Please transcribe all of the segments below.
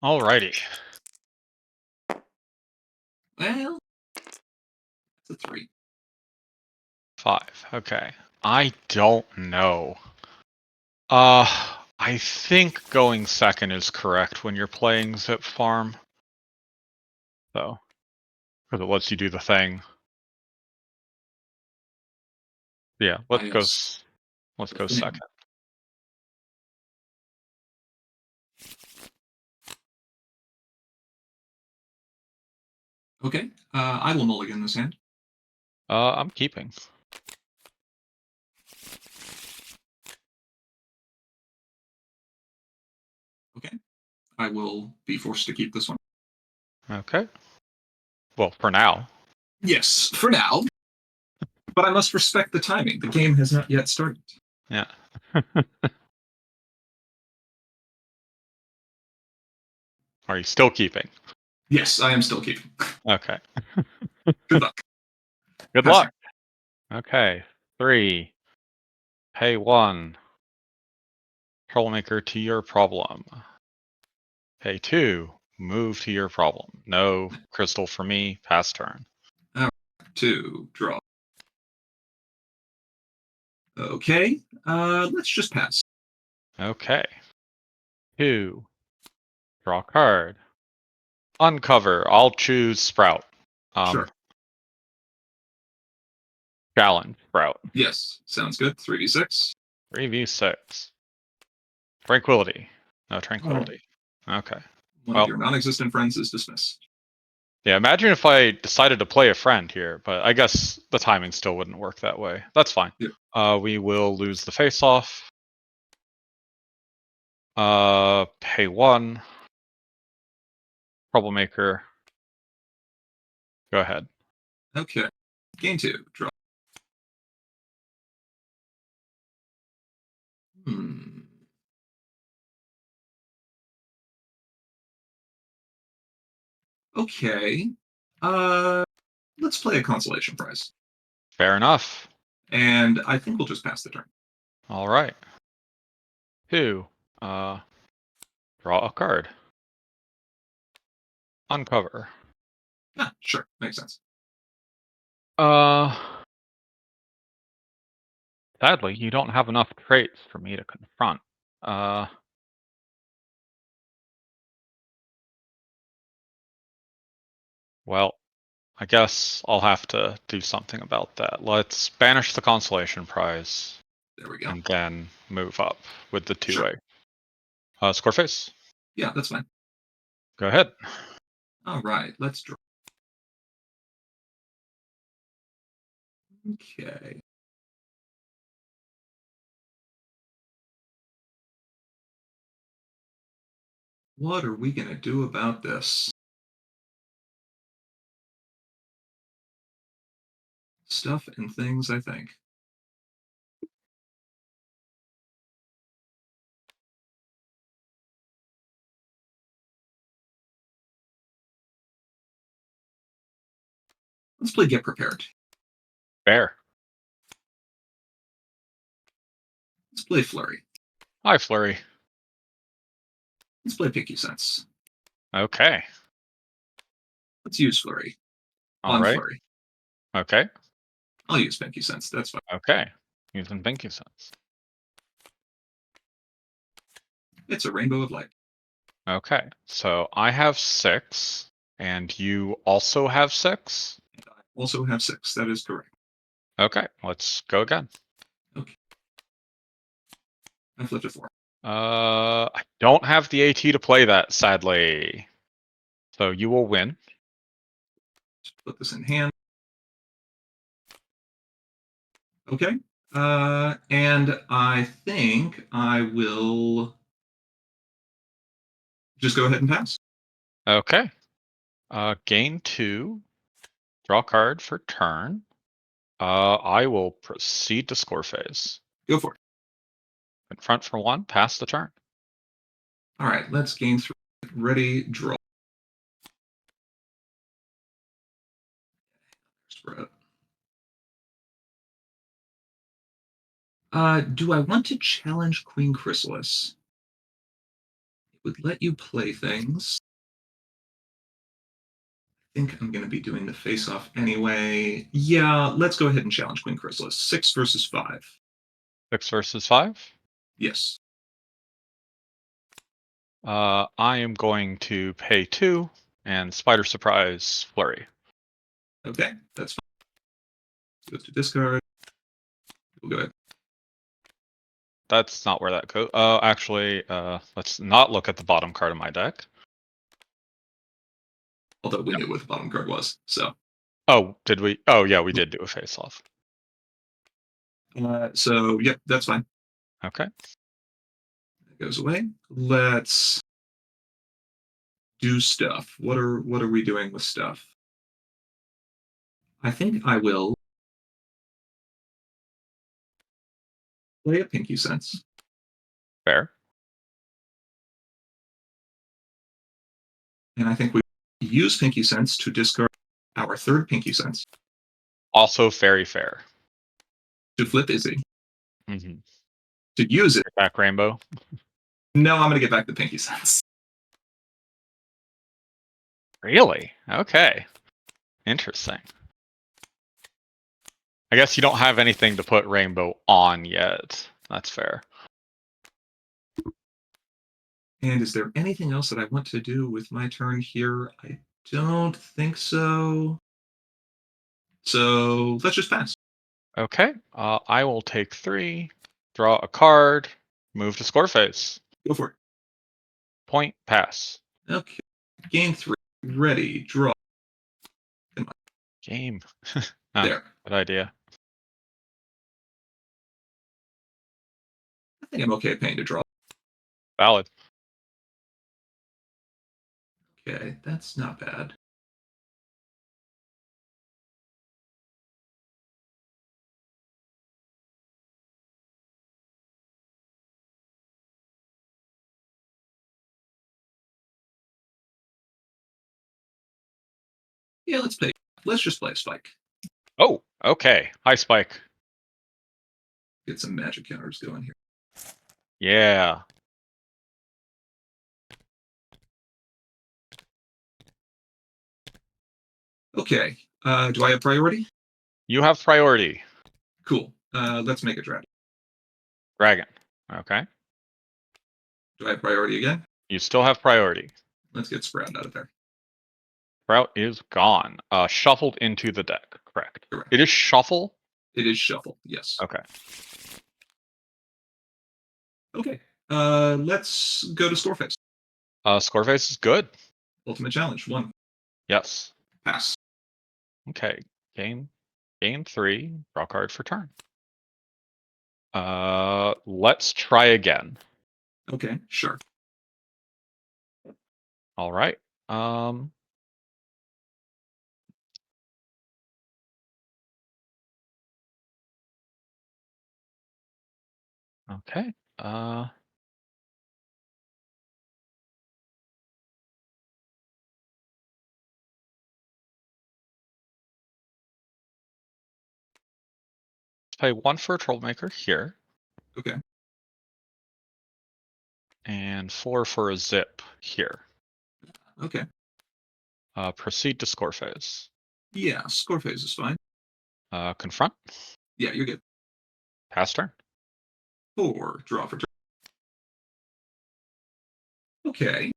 Alrighty. Well, it's a 3. 5. Okay. I don't know. I think going second is correct when you're playing Zip Farm. So, because it lets you do the thing. Yeah, I guess let's the go thing. second. Okay, I will mulligan this hand. I'm keeping. Okay, I will be forced to keep this one. Okay. Well, for now. Yes, for now. But I must respect the timing. The game has not yet started. Yeah. Are you still keeping? Yes, I am still keeping. Okay. Good luck. Good Pass luck. turn. Okay. 3. Pay 1. Troublemaker to your problem. Pay 2. Move to your problem. No crystal for me. Pass turn. 2, draw. Okay, let's just pass. Okay. 2. Draw card. Uncover. I'll choose Sprout. Sure. Challenge Sprout. Yes, sounds good. 3d6. 3v6. Tranquility. No Oh, tranquility. Okay. one of Well, your non-existent friends is dismissed. yeah, imagine if I decided to play a friend here, but I guess the timing still wouldn't work that way. That's fine. Yeah. We will lose the face-off. Pay 1. Troublemaker. Go ahead. Okay, gain 2, draw. Hmm. Okay. Uh, let's play a consolation prize. Fair enough. And I think we'll just pass the turn. All right. 2. Uh, Draw a card. Uncover. Ah, sure. Makes sense. Uh, Sadly, you don't have enough traits for me to confront. Uh, well, I guess I'll have to do something about that. Let's banish the consolation prize There we go. and then move up with the Sure. 2A. Score face. Yeah, that's fine. Go ahead. All right, let's draw. Okay. What are we going to do about this? Stuff and things, I think. Let's play Get Prepared. Bear. Let's play Flurry. Hi, Flurry. Let's play Pinky Sense. Okay. Let's use Flurry. All On right. Flurry. Okay. I'll use Pinky Sense. That's fine. Okay. Using Binky Sense. It's a rainbow of light. Okay. So I have 6, and you also have 6. And I also have 6. That is correct. Okay. Let's go again. Okay. I flipped a 4. I don't have the AT to play that, sadly. So you will win. Just put this in hand. Okay. And I think I will just go ahead and pass. Okay. Gain 2. Draw card for turn. I will proceed to score phase. Go for it. Confront for 1. Pass the turn. All right, let's gain 3. Ready, draw. Spread. Do I want to challenge Queen Chrysalis? would let you play things. I think I'm going to be doing the face-off anyway. Yeah, let's go ahead and challenge Queen Chrysalis. 6 versus 5. 6 versus 5. Yes. I am going to pay 2 and Spider Surprise Flurry. Okay, that's fine. Goes to discard. We'll go ahead. That's not where that goes. Actually, let's not look at the bottom card of my deck. Although we knew what the bottom card was, so. Oh, did we? Oh, yeah, we did do a face-off. So, yep, that's fine. Okay. That goes away. Let's do stuff. What are we doing with stuff? I think I will play a Pinky Sense. Fair. And I think we use Pinky Sense to discard our third Pinky Sense Also very fair. to flip Izzy. Mm-hmm. To use it. Back Rainbow. No, I'm going to get back the Pinky Sense. Really? Okay. Interesting. I guess you don't have anything to put Rainbow on yet. That's fair. And is there anything else that I want to do with my turn here? I don't think so. So let's just pass. Okay. I will take 3, draw a card, move to score phase. Go for it. Point, pass. Okay. Game 3. Ready. Draw. Game. There. Good idea. I think I'm okay paying to draw. Valid. Okay, that's not bad. Yeah, let's play. Let's just play a spike. Oh, okay. High spike. Get some magic counters going here. Yeah. Okay. Do I have priority? You have priority. Cool. Let's make a draft. Dragon. Okay. Do I have priority again? You still have priority. Let's get Sprout out of there. Sprout is gone. Shuffled into the deck. Correct. Correct. It is shuffle? It is shuffle. Yes. Okay. Okay. Let's go to score phase. Score phase is good. Ultimate challenge. 1. Yes. Pass. Okay. Game 3. Draw card for turn. Let's try again. Okay, sure. All right. Okay. Play 1 for a Troublemaker here. Okay. And 4 for a Zip here. Okay. Proceed to score phase. Yeah, score phase is fine. Confront. Yeah, you're good. Pass turn. 4. Draw for turn. Okay.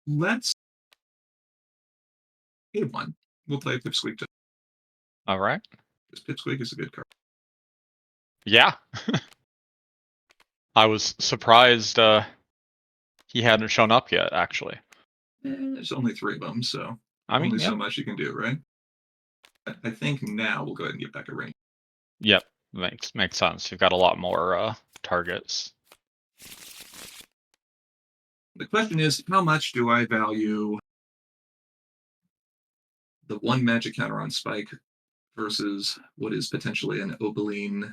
Let's get 1. We'll play Pipsqueak. All right. Because Pipsqueak is a good card. Yeah. I was surprised he hadn't shown up yet, actually. There's only 3 of them, so I mean, only yep. so much you can do, right? I think now we'll go ahead and get back a ring. Yep. Makes sense. You've got a lot more targets. The question is, how much do I value the 1 magic counter on Spike versus what is potentially an Opaline?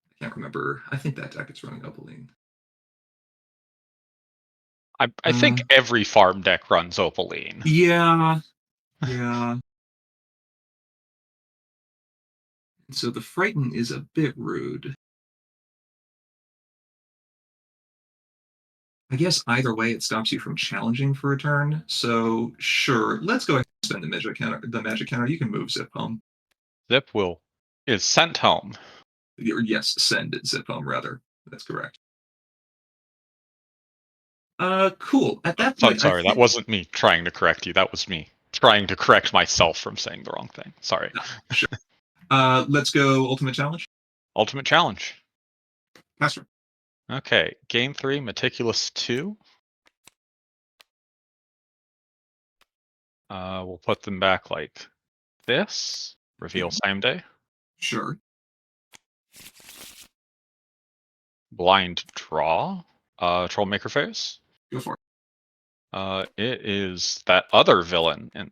I can't remember. I think that deck is running Opaline. I think every farm deck runs Opaline. Yeah. Yeah. And so the frighten is a bit rude. I guess either way, it stops you from challenging for a turn. So sure, let's go ahead and spend the magic counter. The magic counter. You can move zip home. Zip will is sent home. Or yes, send it zip home rather. That's correct. Cool. At that So, point, I sorry, that think. wasn't me trying to correct you. That was me trying to correct myself from saying the wrong thing. Sorry. Sure. Let's go ultimate challenge. Ultimate challenge. Pastor. Okay, game 3, meticulous 2. We'll put them back like this. Reveal Okay. same day. Sure. Blind draw. Trollmaker phase. Go for it. It is that other villain. And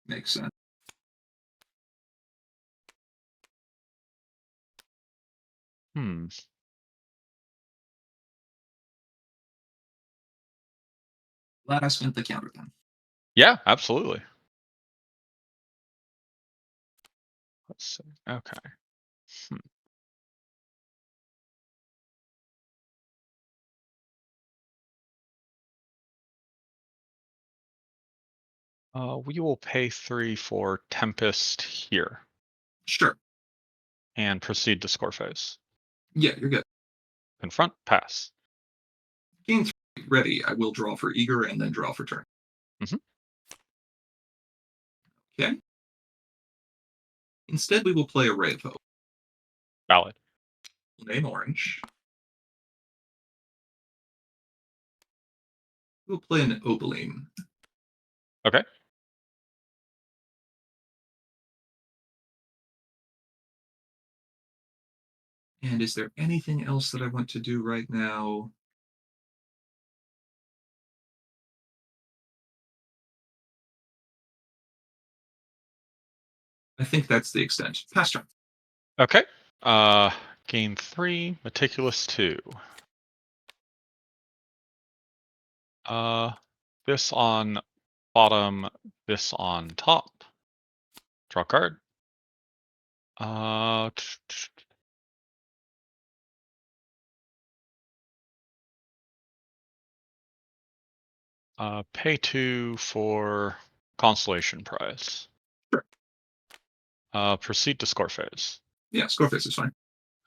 Makes sense. hmm. Glad I spent the counter then. Yeah, absolutely. Let's see. Okay. Hmm. We will pay 3 for Tempest here Sure. and proceed to score phase. Yeah, you're good. Confront, pass. Game 3 ready. I will draw for eager and then draw for turn. Hmm. Okay. Instead, we will play a Ray of Hope. Valid. Name orange. We'll play an Opaline. Okay. And is there anything else that I want to do right now? I think that's the extent. Pass turn. Okay. Uh, game 3, meticulous 2. Uh, this on bottom, this on top. Draw card. Uh, pay 2 for consolation prize. Sure. Proceed to score phase. Yeah, score face is fine.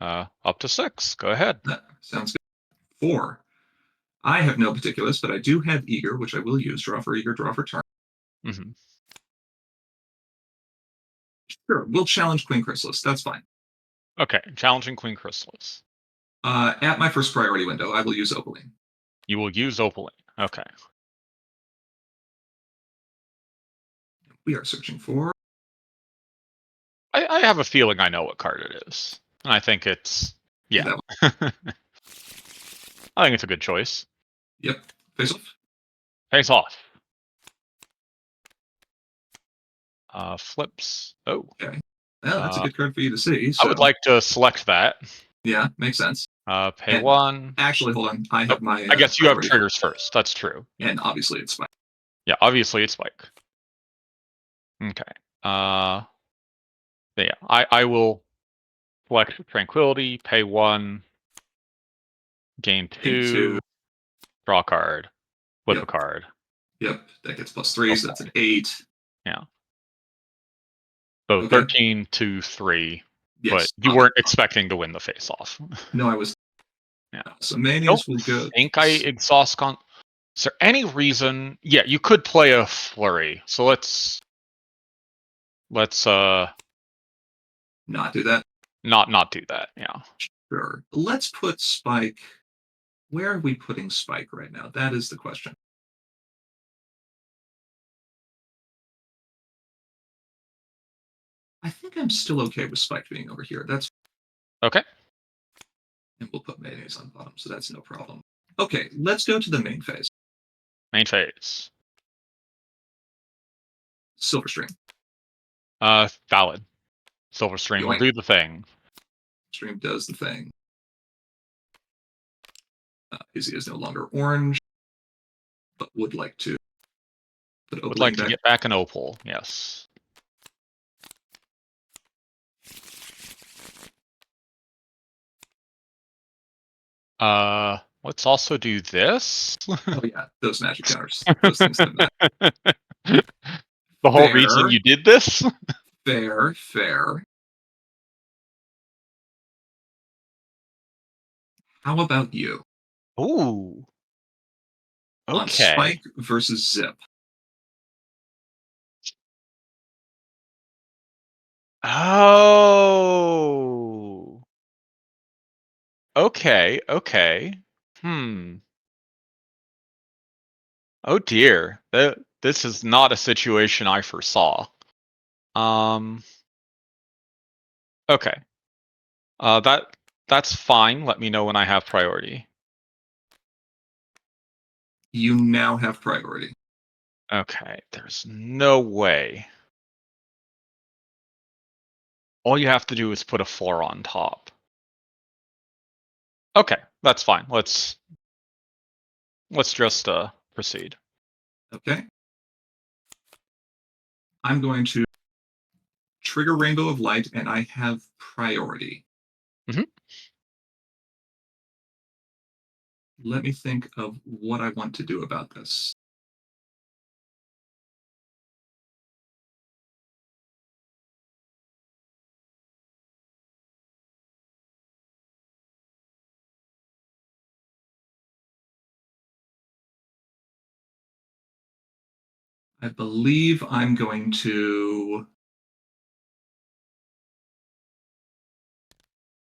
Up to 6. Go ahead. That sounds good. 4. I have no particulars, but I do have eager, which I will use. Draw for eager, draw for turn. Hmm. Sure, we'll challenge Queen Chrysalis. That's fine. Okay. Challenging Queen Chrysalis. At my first priority window, I will use Opaline. You will use Opaline. Okay. We are searching for. I have a feeling I know what card it is. And I think it's. Yeah. That I think it's a good choice. Yep. Face off. Face off. Flips. Oh. Okay. Well, that's a Uh, good card for you to see. I would So, like to select that. yeah, makes sense. Pay And 1. actually, hold on. I Oh, have my I guess you have priority. triggers first. That's true. And obviously, it's fine. Yeah, obviously it's Spike. Okay. Uh, yeah, I will select Tranquility, pay 1, gain Game 2, 2. draw a card, flip a Yep. card. Yep. That gets +3, so Okay. that's an 8. Yeah. So Okay. 13 to 3, but Yes. you weren't expecting to win the face off. No, I was. Yeah. So I don't Manius will go. think I exhaust con. Is there any reason? Yeah, you could play a flurry. So let's Not do that. not do that. Yeah. Sure. Let's put Spike. Where are we putting Spike right now? That is the question. I think I'm still okay with Spike being over here. That's Okay. and we'll put mayonnaise on the bottom, so that's no problem. Okay, let's go to the main phase. Main phase. Silver Stream. Valid. Silver Stream will Yoink. do the thing. Stream does the thing. Izzy is no longer orange, but would like to put Would like Opaline to back. get back an opal. Yes. Let's also do this. Oh yeah, those magic counters. Those things come back. The whole reason Fair, you did this? fair, fair. How about you? Ooh, On okay. spike versus zip. Oh, okay, okay. Hmm. Oh dear. This is not a situation I foresaw. Um, okay. That's fine. Let me know when I have priority. You now have priority. Okay, there's no way. All you have to do is put a 4 on top. Okay, that's fine. Let's just proceed. Okay. I'm going to trigger Rainbow of Light, and I have priority. Mhm. Let me think of what I want to do about this. I believe I'm going to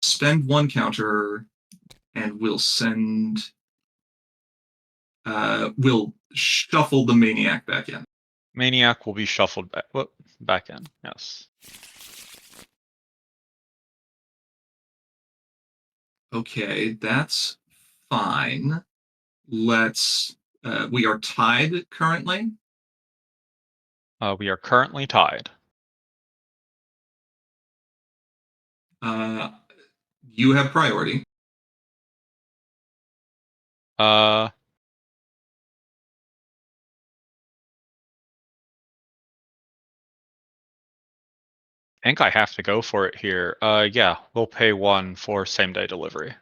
spend one counter and we'll shuffle the Maniac back in. Maniac will be shuffled back in. Yes. Okay, that's fine. We are tied currently. We are currently tied. Uh, you have priority. Uh, I think I have to go for it here. Yeah, we'll pay 1 for same day delivery.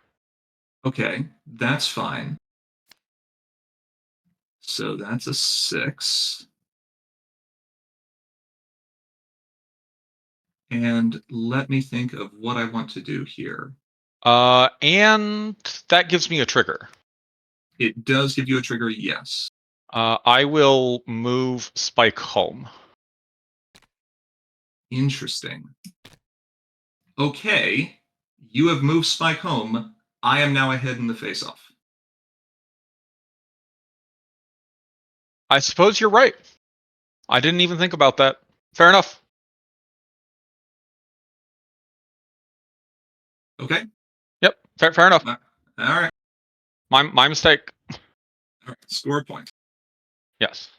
Okay, that's fine. So that's a 6. And let me think of what I want to do here. And that gives me a trigger. It does give you a trigger, yes. I will move Spike home. Interesting. Okay, you have moved Spike home. I am now ahead in the face-off. I suppose you're right. I didn't even think about that. Fair enough. Okay? Yep, fair enough. All right. My mistake. All right. Score a point. Yes.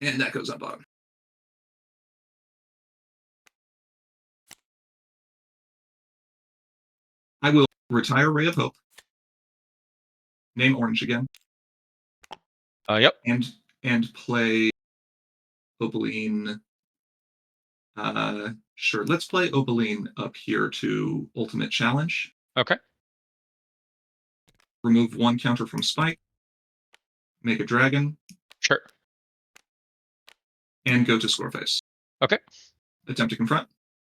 And that goes on bottom. I will retire Ray of Hope. Name Orange again. Yep. And play Opaline. Sure. Let's play Opaline up here to Ultimate Challenge. Okay. Remove one counter from Spike. Make a dragon. Sure. And go to score phase. Okay. Attempt to confront.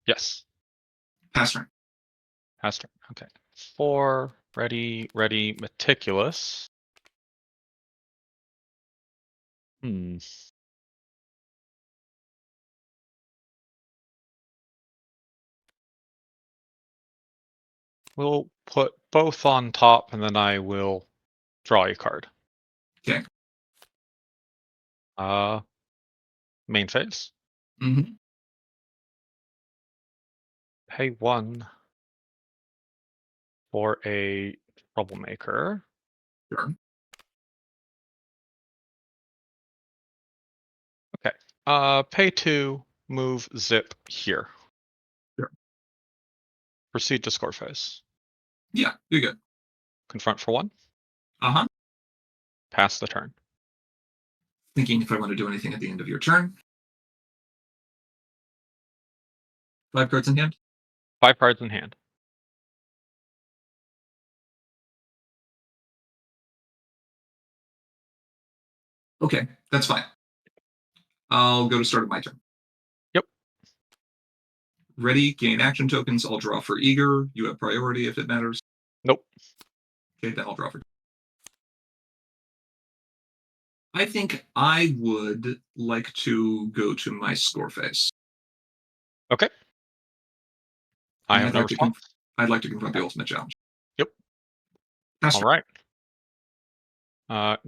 Yes. Pass turn. Has turn. Okay. 4. Ready. Meticulous. Hmm. We'll put both on top, and then I will draw a card. Okay. Uh, Main phase. Mm-hmm. Pay 1 for a troublemaker. Sure. Okay. Pay 2. Move zip here. Sure. Proceed to score phase. Yeah, you're good. Confront for 1. Uh-huh. Pass the turn. Thinking if I want to do anything at the end of your turn. 5 cards in hand. 5 cards in hand. Okay, that's fine. I'll go to start of my turn. Yep. Ready, gain action tokens. I'll draw for eager. You have priority if it matters. Nope. Okay, then I'll draw for. I think I would like to go to my score phase. Okay. I And have no response. I'd like to confront the Okay. ultimate challenge. Yep. All Master. right.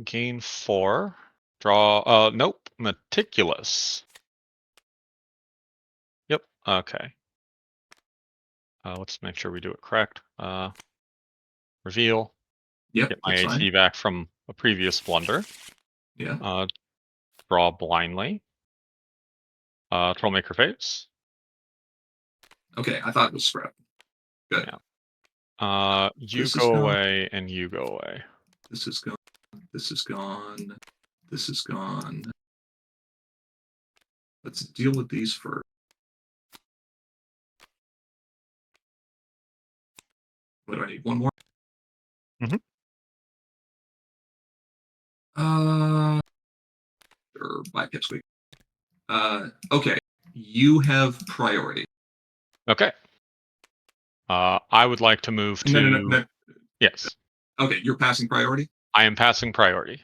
Gain 4. Draw. Nope. Meticulous. Yep. Okay. Let's make sure we do it correct. Reveal. Yep, Get my that's fine. AT back from a previous blunder. Yeah. Draw blindly. Trollmaker phase. Okay, I thought it was spread. Good. Yeah. You This is go gone. away and you go away. This is gone. This is gone. This is gone. Let's deal with these first. What do I need? One more? Mhm. Or by pipsqueak. Okay. You have priority. Okay. I would like to move No, no, no, to. no. Yes. Okay, you're passing priority? I am passing priority.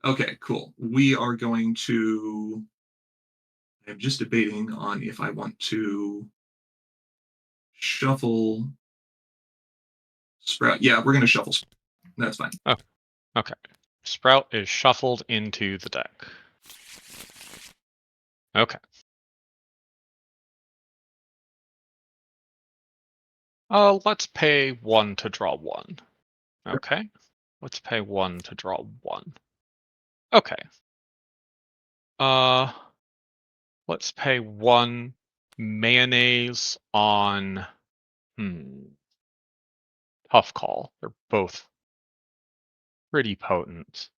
Okay, cool. We are going to. I'm just debating on if I want to shuffle Sprout. Yeah, we're going to shuffle. That's fine. Oh, okay. Sprout is shuffled into the deck. Okay. Let's pay 1 to draw 1. Okay. Let's pay 1 to draw 1. Okay. Uh, let's pay 1 mayonnaise on. Tough call. They're both pretty potent.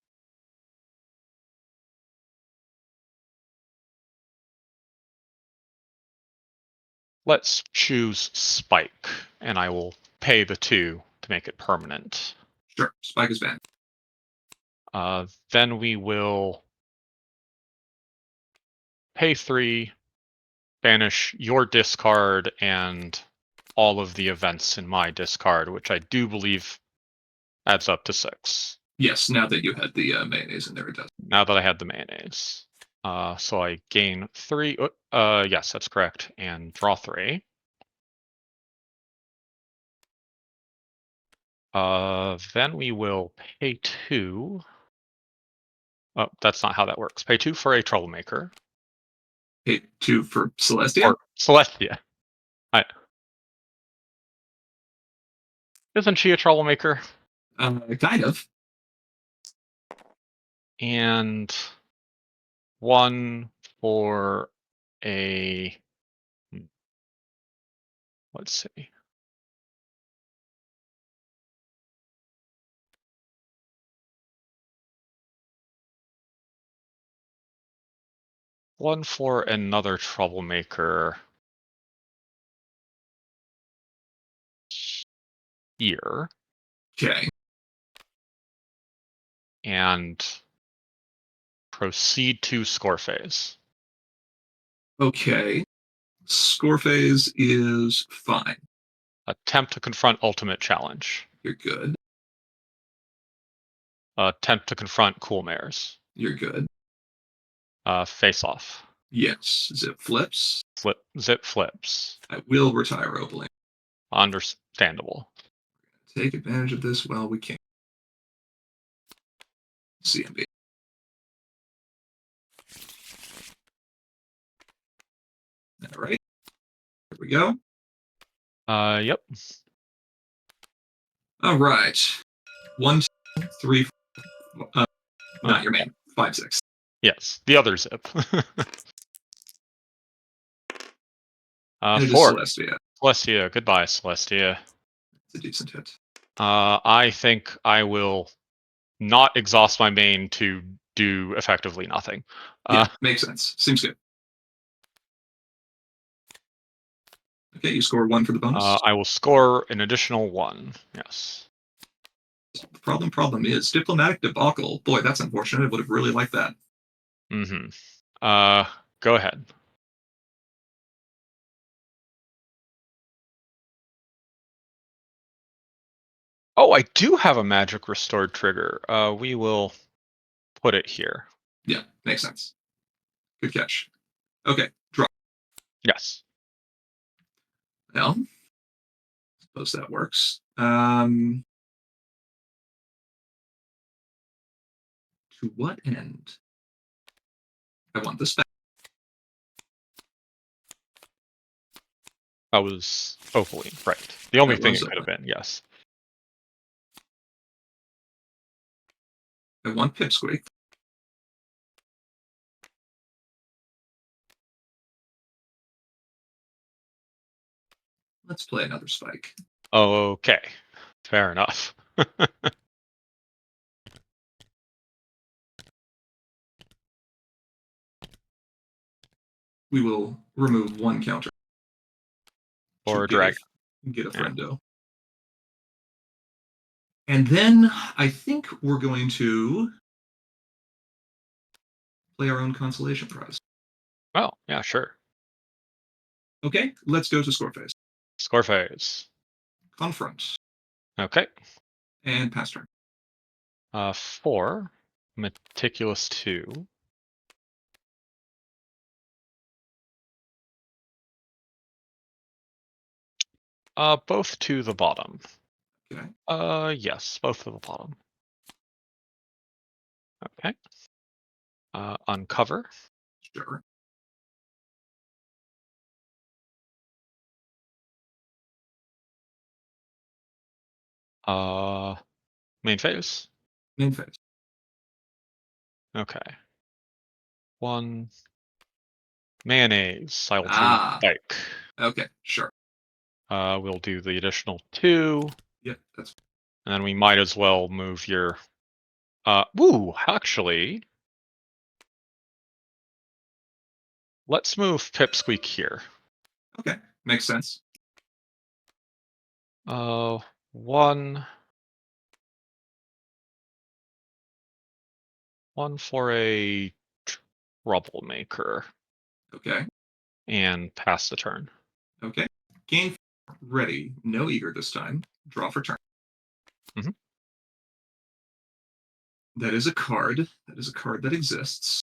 Let's choose Spike, and I will pay the 2 to make it permanent. Sure. Spike is banned. Then we will pay 3, banish your discard and all of the events in my discard, which I do believe adds up to 6. Yes, now that you had the mayonnaise in there, it does. Now that I had the mayonnaise. So I gain 3. Yes, that's correct. And draw 3. Then we will pay 2. Oh, that's not how that works. Pay 2 for a troublemaker. Pay 2 for Celestia? Or Celestia. I, isn't she a troublemaker? Kind of. And 1 for a. Let's see. One for another troublemaker here. Okay. And proceed to score phase. Okay. Score phase is fine. Attempt to confront ultimate challenge. You're good. Attempt to confront cool mares. You're good. Face off. Yes. Zip flips. Zip flips. I will retire Opaline. Understandable. Take advantage of this while we can. CMB. All right. Here we go. Yep. All right. 1, 2, 3. Not your Okay. main. 5, 6. Yes, the other zip. And it is 4. Celestia. Celestia. Goodbye, Celestia. It's a decent hit. I think I will not exhaust my main to do effectively nothing. Yeah, makes sense. Seems good. Okay, you score 1 for the bonus. I will score an additional 1. Yes. The problem is diplomatic debacle. Boy, that's unfortunate. I would have really liked that. Mm-hmm. Go ahead. Oh, I do have a magic restored trigger. We will put it here. Yeah, makes sense. Good catch. Okay, draw. Yes. Well, suppose that works. To what end? I want this back. That was Opaline, right. The only That thing was it could open. have been, yes. I want Pipsqueak. Let's play another spike. Okay. Fair enough. We will remove one counter to Or a dragon. get a Yeah. friendo. And then I think we're going to play our own consolation prize. Well, yeah, sure. Okay, let's go to score phase. Score phase. Confront Okay. and pass turn. 4. Meticulous 2. Both to the bottom. Okay, Yes, both to the bottom. Okay. Uncover. sure. Uh, Main phase. Main phase. Okay. 1 mayonnaise. I will choose Ah, spike. okay, sure. We'll do the additional 2, Yep, that's and then we might as well move your. Woo! Actually, let's move Pipsqueak here. okay. Makes sense. 1 for a troublemaker, Okay, and pass the turn. okay. Gain ready. No eager this time. Draw for turn. Hmm. That is a card. That is a card that exists.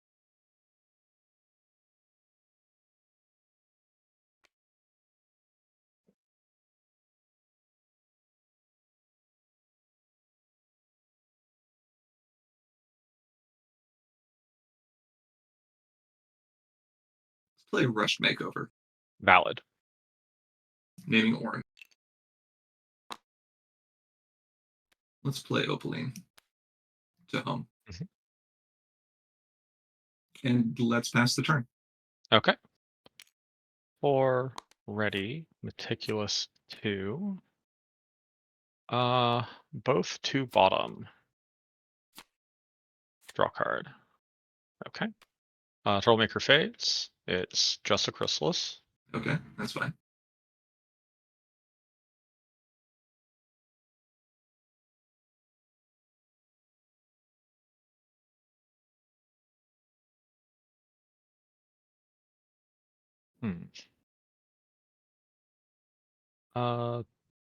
Let's play Rush Makeover. Valid. Naming orange. Let's play Opaline to home. Mhm. And let's pass the turn. Okay. 4 ready. Meticulous 2. Both to bottom. Draw card. Okay. Troublemaker fades. It's just a chrysalis. Okay, that's fine. Hmm.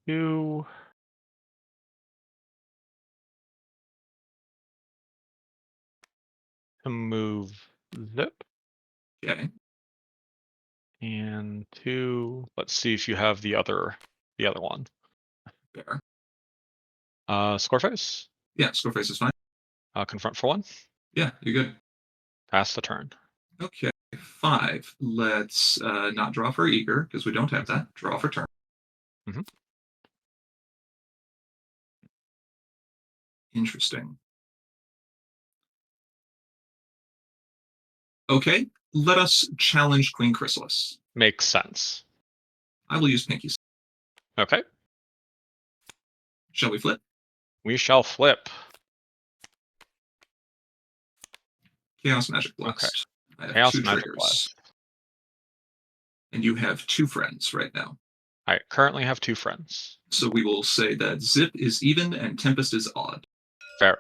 2. To move zip, Okay, and 2. Let's see if you have the other one. fair. Score face. Yeah, score face is fine. Confront for 1. Yeah, you're good. Pass the turn. Okay, 5. Let's not draw for eager because we don't have Mhm. that. Draw for turn. Mhm. Interesting. Okay, let us challenge Queen Chrysalis. Makes sense. I will use Pinky. Okay. Shall we flip? We shall flip. Chaos Magic Okay. Blast. I have Chaos 2 Magic triggers. Blast. And you have 2 friends right now. I currently have 2 friends. So we will say that Zip is even and Tempest is odd. Fair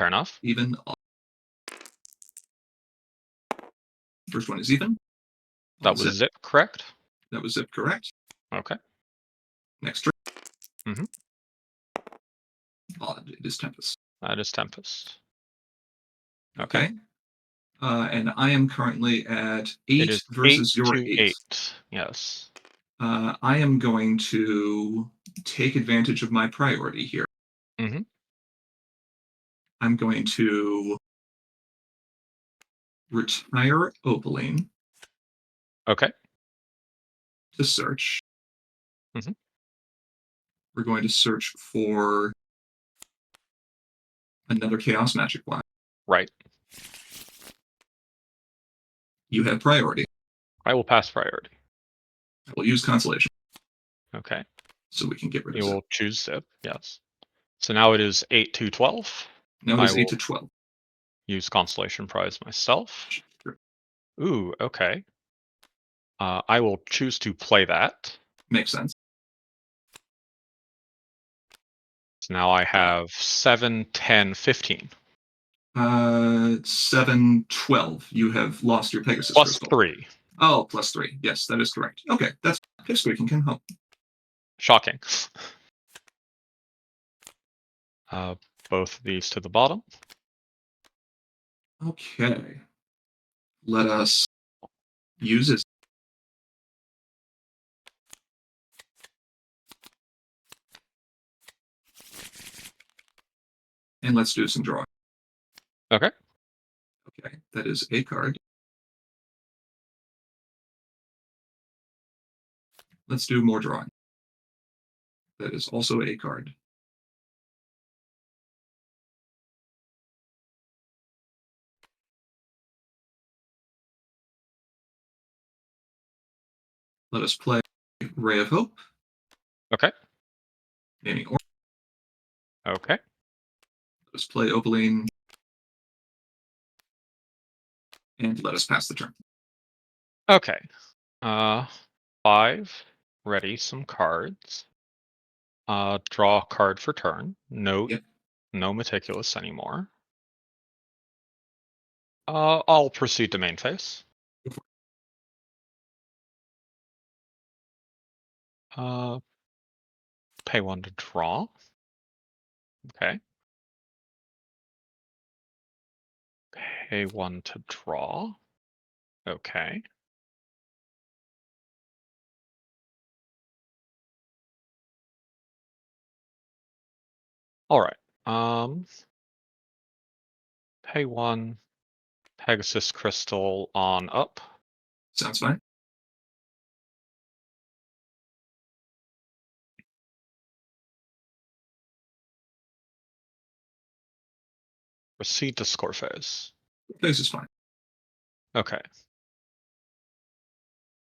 enough. Even, odd. First one is even. That All was zip. zip, correct? That was zip correct. Okay. Next turn. Mm-hmm. Odd. It is Tempest. That is Tempest. Okay. Okay. And I am currently at It 8 is versus 8 your to 8. 8. Yes. I am going to take advantage of my priority here. Mm-hmm. I'm going to retire Opaline Okay. to search. Mm-hmm. We're going to search for another Chaos Magic Black. Right. You have priority. I will pass priority. I will use Consolation Okay. so we can get rid of You Zip. will choose zip. Yes. So now it is 8 to 12. Now it I is 8 will to 12. use Constellation Prize myself. Ooh, okay. I will choose to play that. Makes sense. So now I have 7, 10, 15. 7, 12. You have lost your Pegasus Plus Crystal. 3. Oh, plus 3. Yes, that is correct. Okay, that's Pipsqueak can help. Shocking. Uh, both of these to the bottom. Okay. Let us use it. And let's do some drawing. Okay. Okay, that is a card. Let's do more drawing. That is also a card. Let us play Ray of Hope. Okay. Naming or Okay. let us play Opaline. And let us pass the turn. Okay. 5. Ready some cards. Draw a card for turn. No, Yep. no meticulous anymore. I'll proceed to main phase. Pay 1 to draw. Okay. Pay 1 to draw. Okay. All right. Pay 1. Pegasus Crystal on up. Sounds fine. Proceed to score phase. Phase is fine. Okay.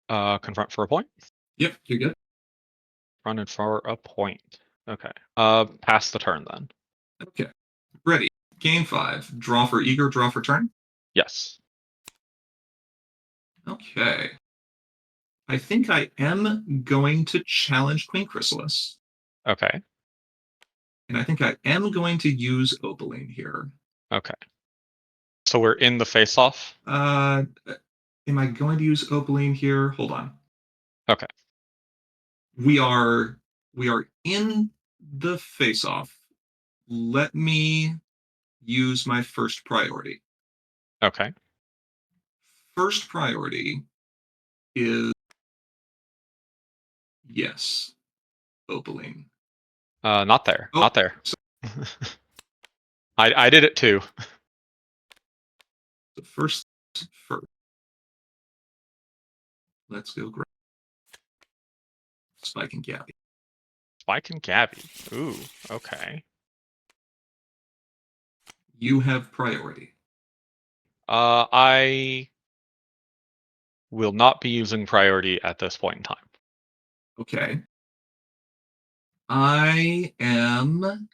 Confront for a point. Yep, you're good. Running for a point. Okay. Pass the turn then. Okay. Ready. Game 5. Draw for eager, draw for turn. Yes. Okay. I think I am going to challenge Queen Chrysalis. Okay. And I think I am going to use Opaline here. Okay. So we're in the face-off. Am I going to use Opaline here? Hold on. Okay. We are in the face-off. Let me use my first priority. Okay. First priority is yes, Opaline. Not there. Oh, Not there. I did it too. the first. Let's go grab Spike and Gabby. Spike and Gabby. Ooh. Okay. You have priority. I will not be using priority at this point in time. Okay. I am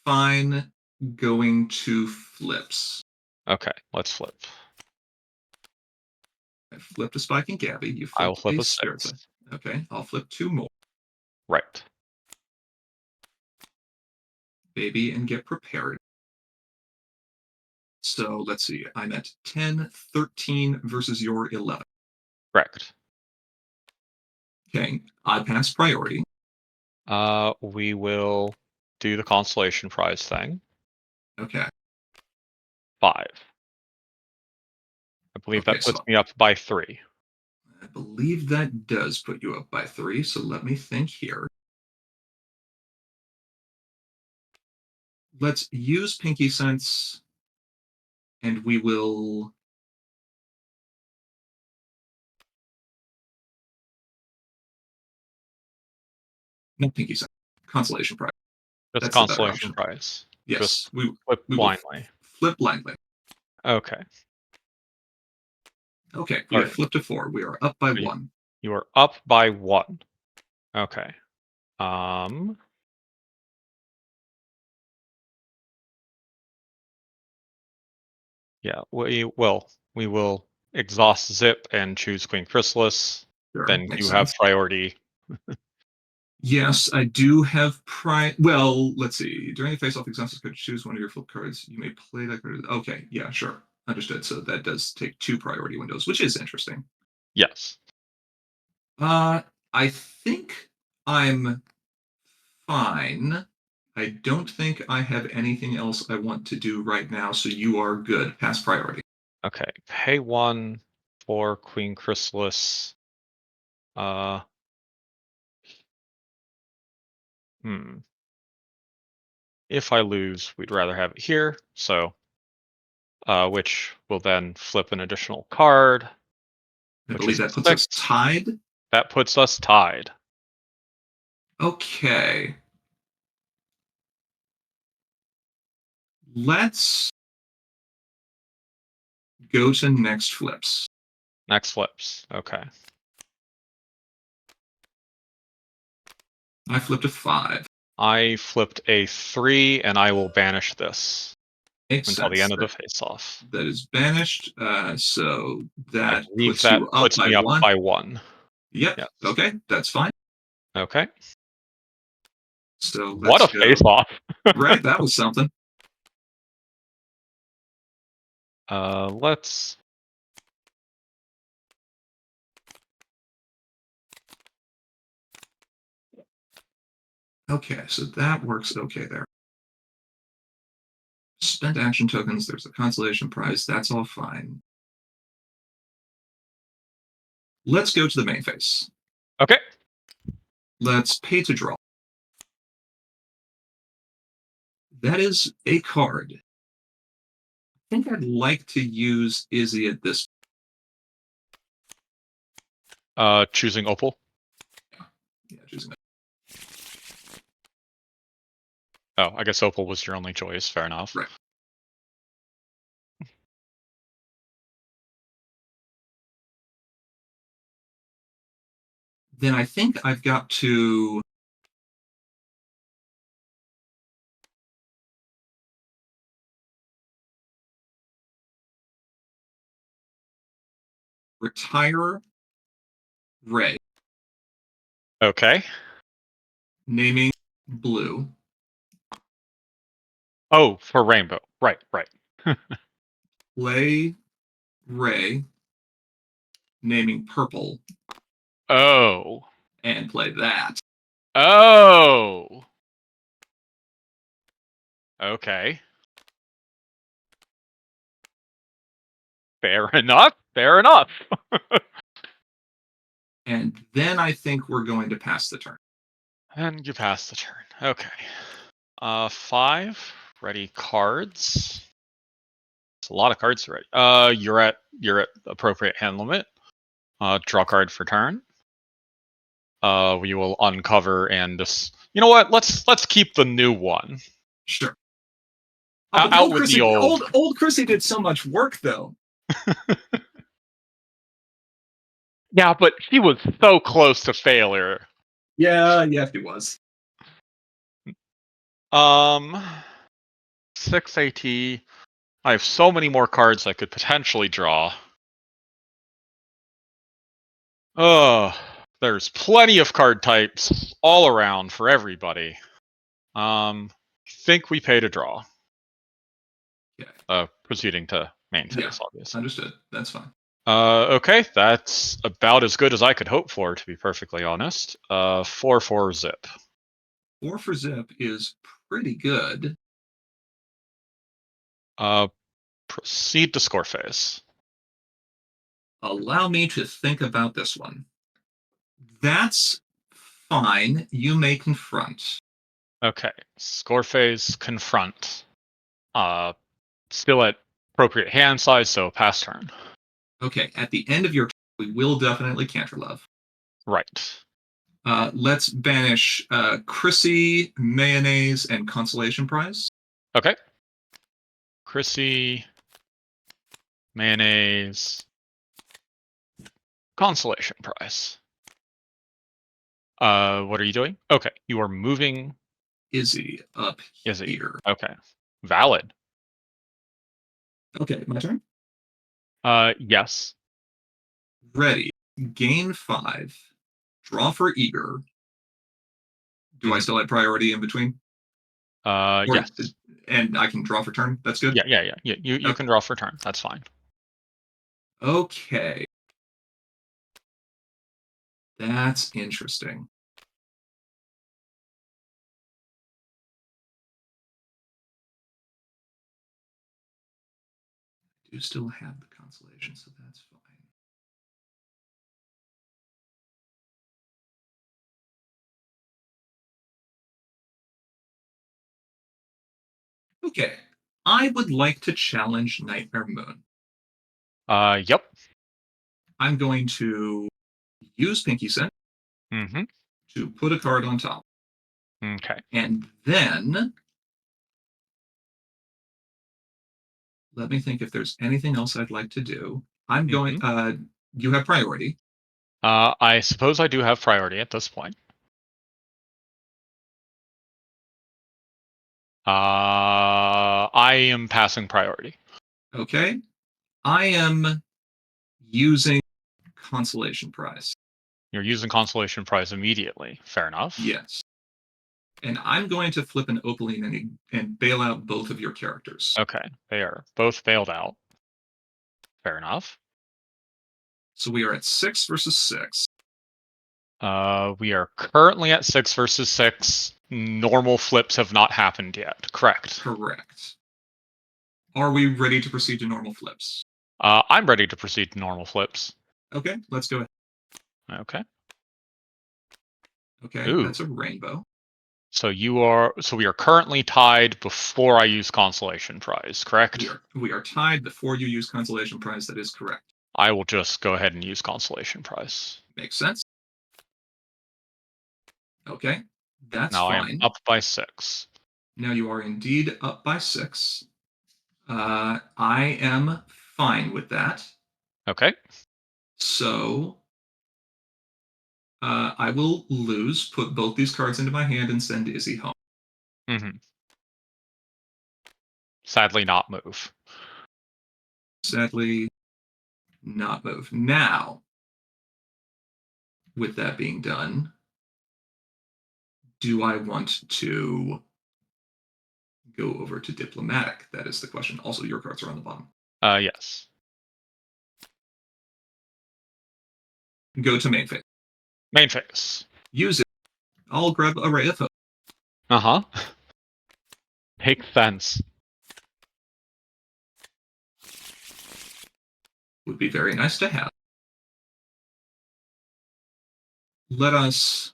fine going to flips. Okay. Let's flip. I flipped a Spike and Gabby. You I will flipped flip a a Spirit 6. Side. Okay, I'll flip 2 more. Right. Baby and get prepared. So let's see. I'm at 10, 13 versus your 11. Correct. Okay. I pass priority. We will do the consolation prize thing. Okay. 5. I believe Okay. that puts So me up by 3. I believe that does put you up by 3. So let me think here. Let's use Pinky Sense and we will. Not Pinky Sense. Consolation prize. Just That's the better consolation option. prize. Yes. Just We flip we will blindly. flip blindly. Okay. Okay. We All have right. flipped to 4. We are up by So 1. you are up by 1. Okay. Um. Yeah. We will exhaust zip and choose Queen Chrysalis. Sure. Then Makes you have sense. priority. Yes, I do have pride. Well, let's see. During the face-off exhausted could choose one of your flip cards. You may play that card. Okay, yeah, sure. Understood. So that does take 2 priority windows, which is interesting. Yes. Uh, I think I'm fine. I don't think I have anything else I want to do right now, so you are good. Pass priority. Okay. Pay 1 for Queen Chrysalis. Uh. Hmm. If I lose, we'd rather have it here. So, which will then flip an additional card, I which believe is that puts a us 6. tied. That puts us tied. Okay. Let's go to next flips. Next flips. Okay. I flipped a 5. I flipped a 3, and I will banish this Makes until the sense. end of the face-off. That is banished. So I that believe puts that you up puts by me up 1. by 1. Yep. Yes. Okay, that's fine. Okay. So What let's a go. face-off. Right, that was something. Let's. Okay, so that works okay there. Spent action tokens, there's a consolation prize, that's all fine. Let's go to the main phase. Okay. Let's pay to draw. That is a card. I think I'd like to use Izzy at this. Choosing Opal. Yeah, choosing that. Oh, I guess Opal was your only choice. Fair enough. Right. Then I think I've got to retire Ray, Okay. naming blue, Oh, for Rainbow. Right, right. play Ray, naming purple, Oh. and play that. Oh. Okay. Fair enough. Fair enough. And then I think we're going to pass the turn. And you pass the turn. Okay. 5. Ready cards. It's a lot of cards already. You're at appropriate hand limit. Draw card for turn. We will uncover and just. You know what? Let's keep the new one. Sure. Oh, but Out, the out old with the Chrissy, old. old Chrissy did so much work, though. Yeah, but she was so close to failure. Yeah, yeah, he was. Um, 6 AT. I have so many more cards I could potentially draw. Ugh, there's plenty of card types all around for everybody. Think we pay to draw. Proceeding to main Yeah, phase, obviously. understood. That's fine. Okay, that's about as good as I could hope for, to be perfectly honest. 4-4 zip. 4 for zip is pretty good. Uh, Proceed to score phase. Allow me to think about this one. That's fine. You may confront. Okay, score phase, confront. Uh, Still at appropriate hand size, so pass turn. Okay, at the end of your turn, we will definitely canter love. Right. Let's banish Chrissy, Mayonnaise, and Consolation Prize. Okay. Chrissy, mayonnaise, consolation prize. What are you doing? Okay, you are moving Izzy up Izzy. here. Okay, valid. Okay, my turn. Yes. Ready. Gain 5. Draw for Eager. Do I Mhm. still have priority in between? Or Yes. and I can draw for turn. That's good. Yeah. You Okay. can draw for turn. That's fine. Okay. That's interesting. I do still have the consolation, so that's fine. Okay. I would like to challenge Nightmare Moon. Yep. I'm going to use Pinky Scent Mm-hmm. to put a card on top. Okay. And then let me think if there's anything else I'd like to do. I'm going Mm-hmm. You have priority. I suppose I do have priority at this point. I am passing priority. Okay. I am using Consolation Prize. You're using consolation prize immediately. Fair enough. Yes. And I'm going to flip an Opaline and bail out both of your characters. Okay. They are both bailed out. Fair enough. So we are at 6 versus 6. We are currently at 6 versus 6. Normal flips have not happened yet. Correct. Correct. Are we ready to proceed to normal flips? I'm ready to proceed to normal flips. Okay, let's go ahead. Okay. Okay, Ooh. that's a rainbow. So we are currently tied before I use consolation prize, correct? We are tied before you use Consolation Prize. That is correct. I will just go ahead and use consolation prize. Makes sense. Okay, that's Now I am fine. up by 6. Now you are indeed up by 6. I am fine with that. Okay. So I will lose, put both these cards into my hand, and send Izzy home. Mm-hmm. Sadly not move. Sadly, not move. Now, with that being done, do I want to go over to diplomatic? That is the question. Also, your cards are on the bottom. Yes. Go to main phase. Main phase. Use it. I'll grab a ray of hope. Uh-huh. Makes sense. Would be very nice to have. Let us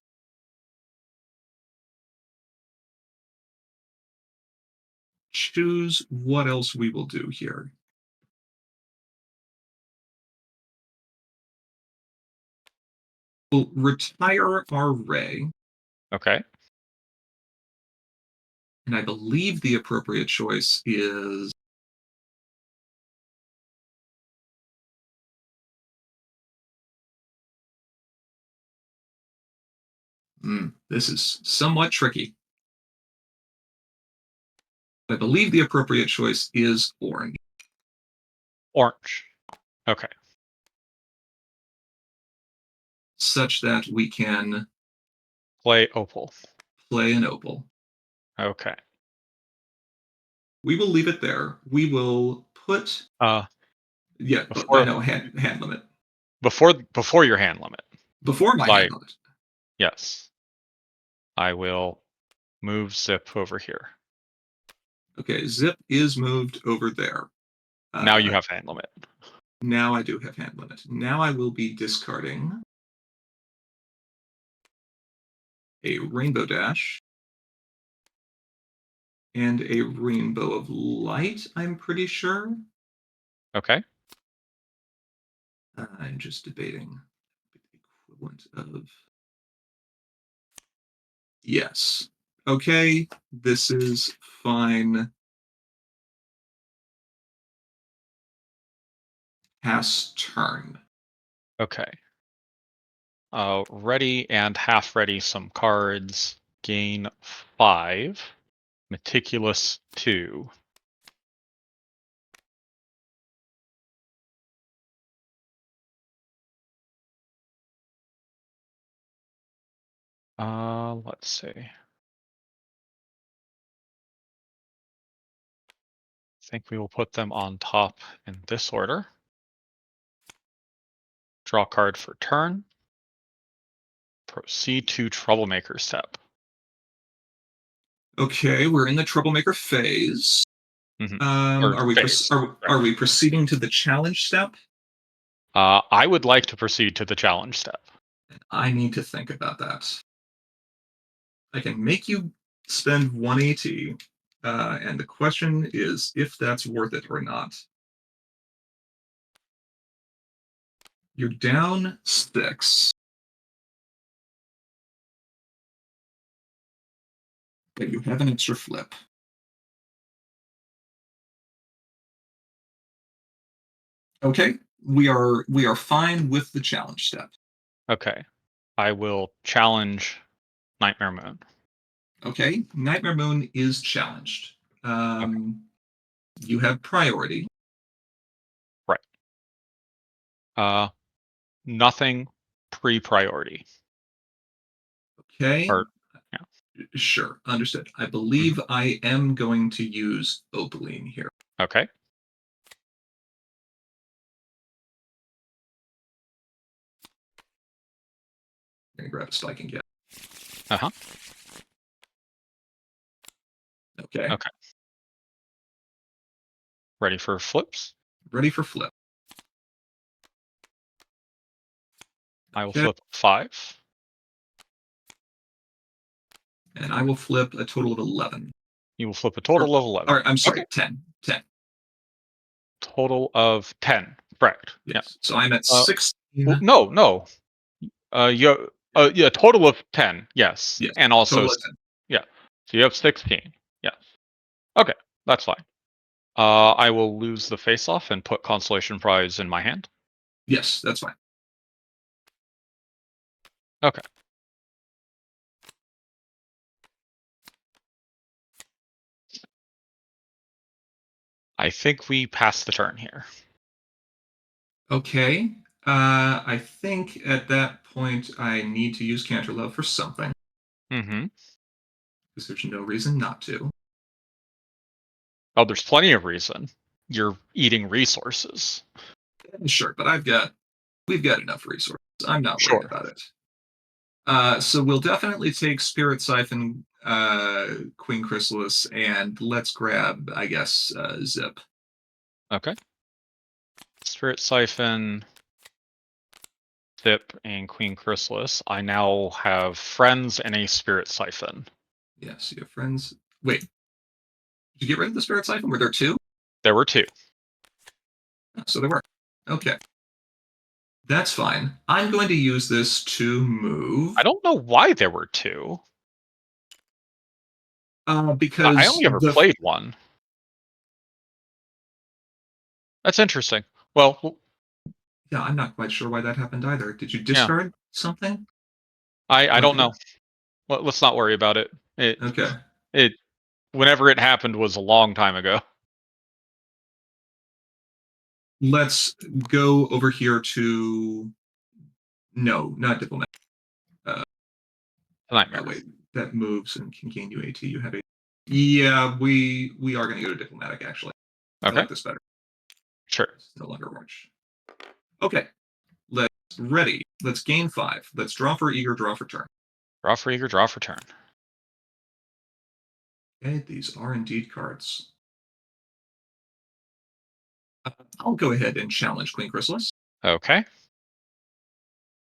choose what else we will do here. We'll retire our ray, Okay. and I believe the appropriate choice is this is somewhat tricky. I believe the appropriate choice is orange, Orange. Okay. such that we can Play opal. play an opal. Okay. We will leave it there. We will put Uh, yeah, I before know hand limit. before your hand limit. Before my hand Like limit. yes, I will move zip over here. Okay, zip is moved over there. Now you Uh, have hand limit. now I do have hand limit. Now I will be discarding a rainbow dash and a rainbow of light, I'm pretty sure. Okay. I'm just debating the equivalent of. Yes. Okay, this is fine. Pass turn. Okay. Ready and half ready some cards. Gain 5. Meticulous 2. Let's see. I think we will put them on top in this order. Draw card for turn. Proceed to troublemaker step. Okay, we're in the troublemaker phase. Hmm. Or Are we phase. are we proceeding to the challenge step? I would like to proceed to the challenge step. I need to think about that. I can make you spend 180, and the question is if that's worth it or not. You're down 6. But you have an extra flip. Okay, we are fine with the challenge step. Okay. I will challenge Nightmare Moon. Okay, Nightmare Moon is challenged. Okay. You have priority. Right. Uh, Nothing pre-priority. Okay, Or yeah. sure, understood. I Mhm. believe I am going to use Opaline here. Okay. I'm gonna grab a spike and get. Uh-huh. Okay, Okay. Ready for flips? ready for flip. I will Okay, flip 5. and I will flip a total of 11. You will flip a Or, total of 11. I'm Okay. sorry, 10. 10. Total of 10. Correct. Yeah. Yes. So I'm at Uh, 16. no, no. Yeah, total of 10. Yes. Yes, And also, total of 10. yeah. So you have 16. Yes. Okay. That's fine. I will lose the face off and put consolation prize in my hand. Yes, that's fine. Okay. I think we pass the turn here. Okay. I think at that point I need to use Canterlove for something Mm-hmm. because there's no reason not to. Oh, there's plenty of reason. You're eating resources. Sure, but we've got enough resources. I'm not worried Sure. about it. So we'll definitely take Spirit Siphon, Queen Chrysalis, and let's grab, I guess, Zip. Okay. Spirit Siphon, Zip, and Queen Chrysalis. I now have friends and a Spirit Siphon. Yes, you have friends. Wait, did you get rid of the Spirit Siphon? Were there two? There were 2. So there were. Okay, that's fine. I'm going to use this to move. I don't know why there were 2. I Because only ever played 1. That's interesting. Well, yeah, I'm not quite sure why that happened either. Did you yeah. discard something? I Or don't did know. Let's not worry about it. okay. It whenever it happened was a long time ago. Let's go over here to no, not diplomat. Uh, Nightmare. wait, that moves and can gain you AT. You have a Yeah, we are going to go to diplomatic. Actually, I Okay. like this better. Sure. It's no longer March. Okay, let's ready. Let's gain 5. Let's draw for eager, draw for turn. Draw for eager, draw for turn. Okay, these are indeed cards. I'll go ahead and challenge Queen Chrysalis. Okay.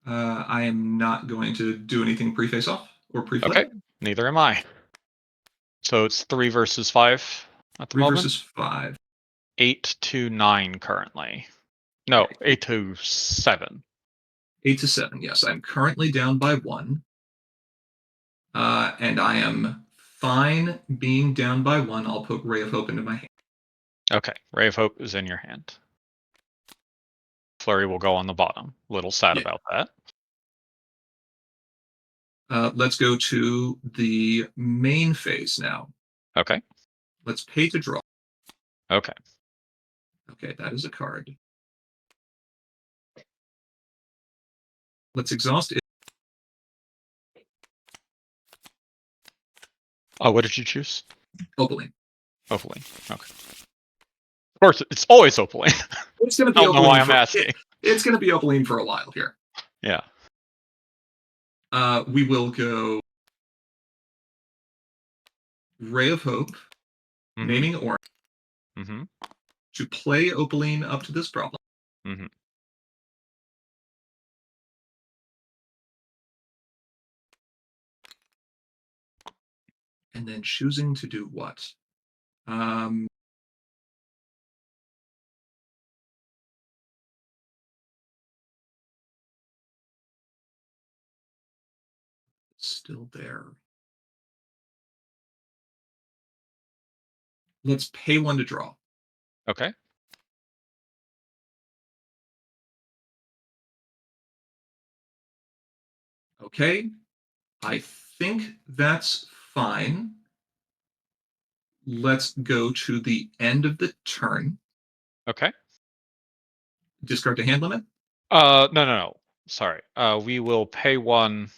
I am not going to do anything pre-face off or pre-flip. Okay. Neither am I. So it's 3 versus 5 at the 3 moment. versus 5. 8 to 9 currently. No, Okay. 8 to 7. 8 to 7. Yes, I'm currently down by 1. And I am fine being down by 1. I'll put Ray of Hope into my hand. Okay. Ray of Hope is in your hand. Flurry will go on the bottom. Little sad Yeah. about that. Let's go to the main phase now. Okay. Let's pay to draw. Okay. Okay, that is a card. Let's exhaust it. Oh, what did you choose? Opaline. Opaline. Okay. Of course, it's always Opaline. It's going to I be don't know why Opaline I'm for asking. it's going to be Opaline for a while here. Yeah. We will go Ray of Hope, Mm-hmm. naming orange, Mm-hmm. to play Opaline up to this problem. Mm-hmm. And then choosing to do what? Still there. Let's pay 1 to draw. Okay. Okay, I think that's fine. Let's go to the end of the turn. Okay. Discard to hand limit. No. Sorry. We will pay 1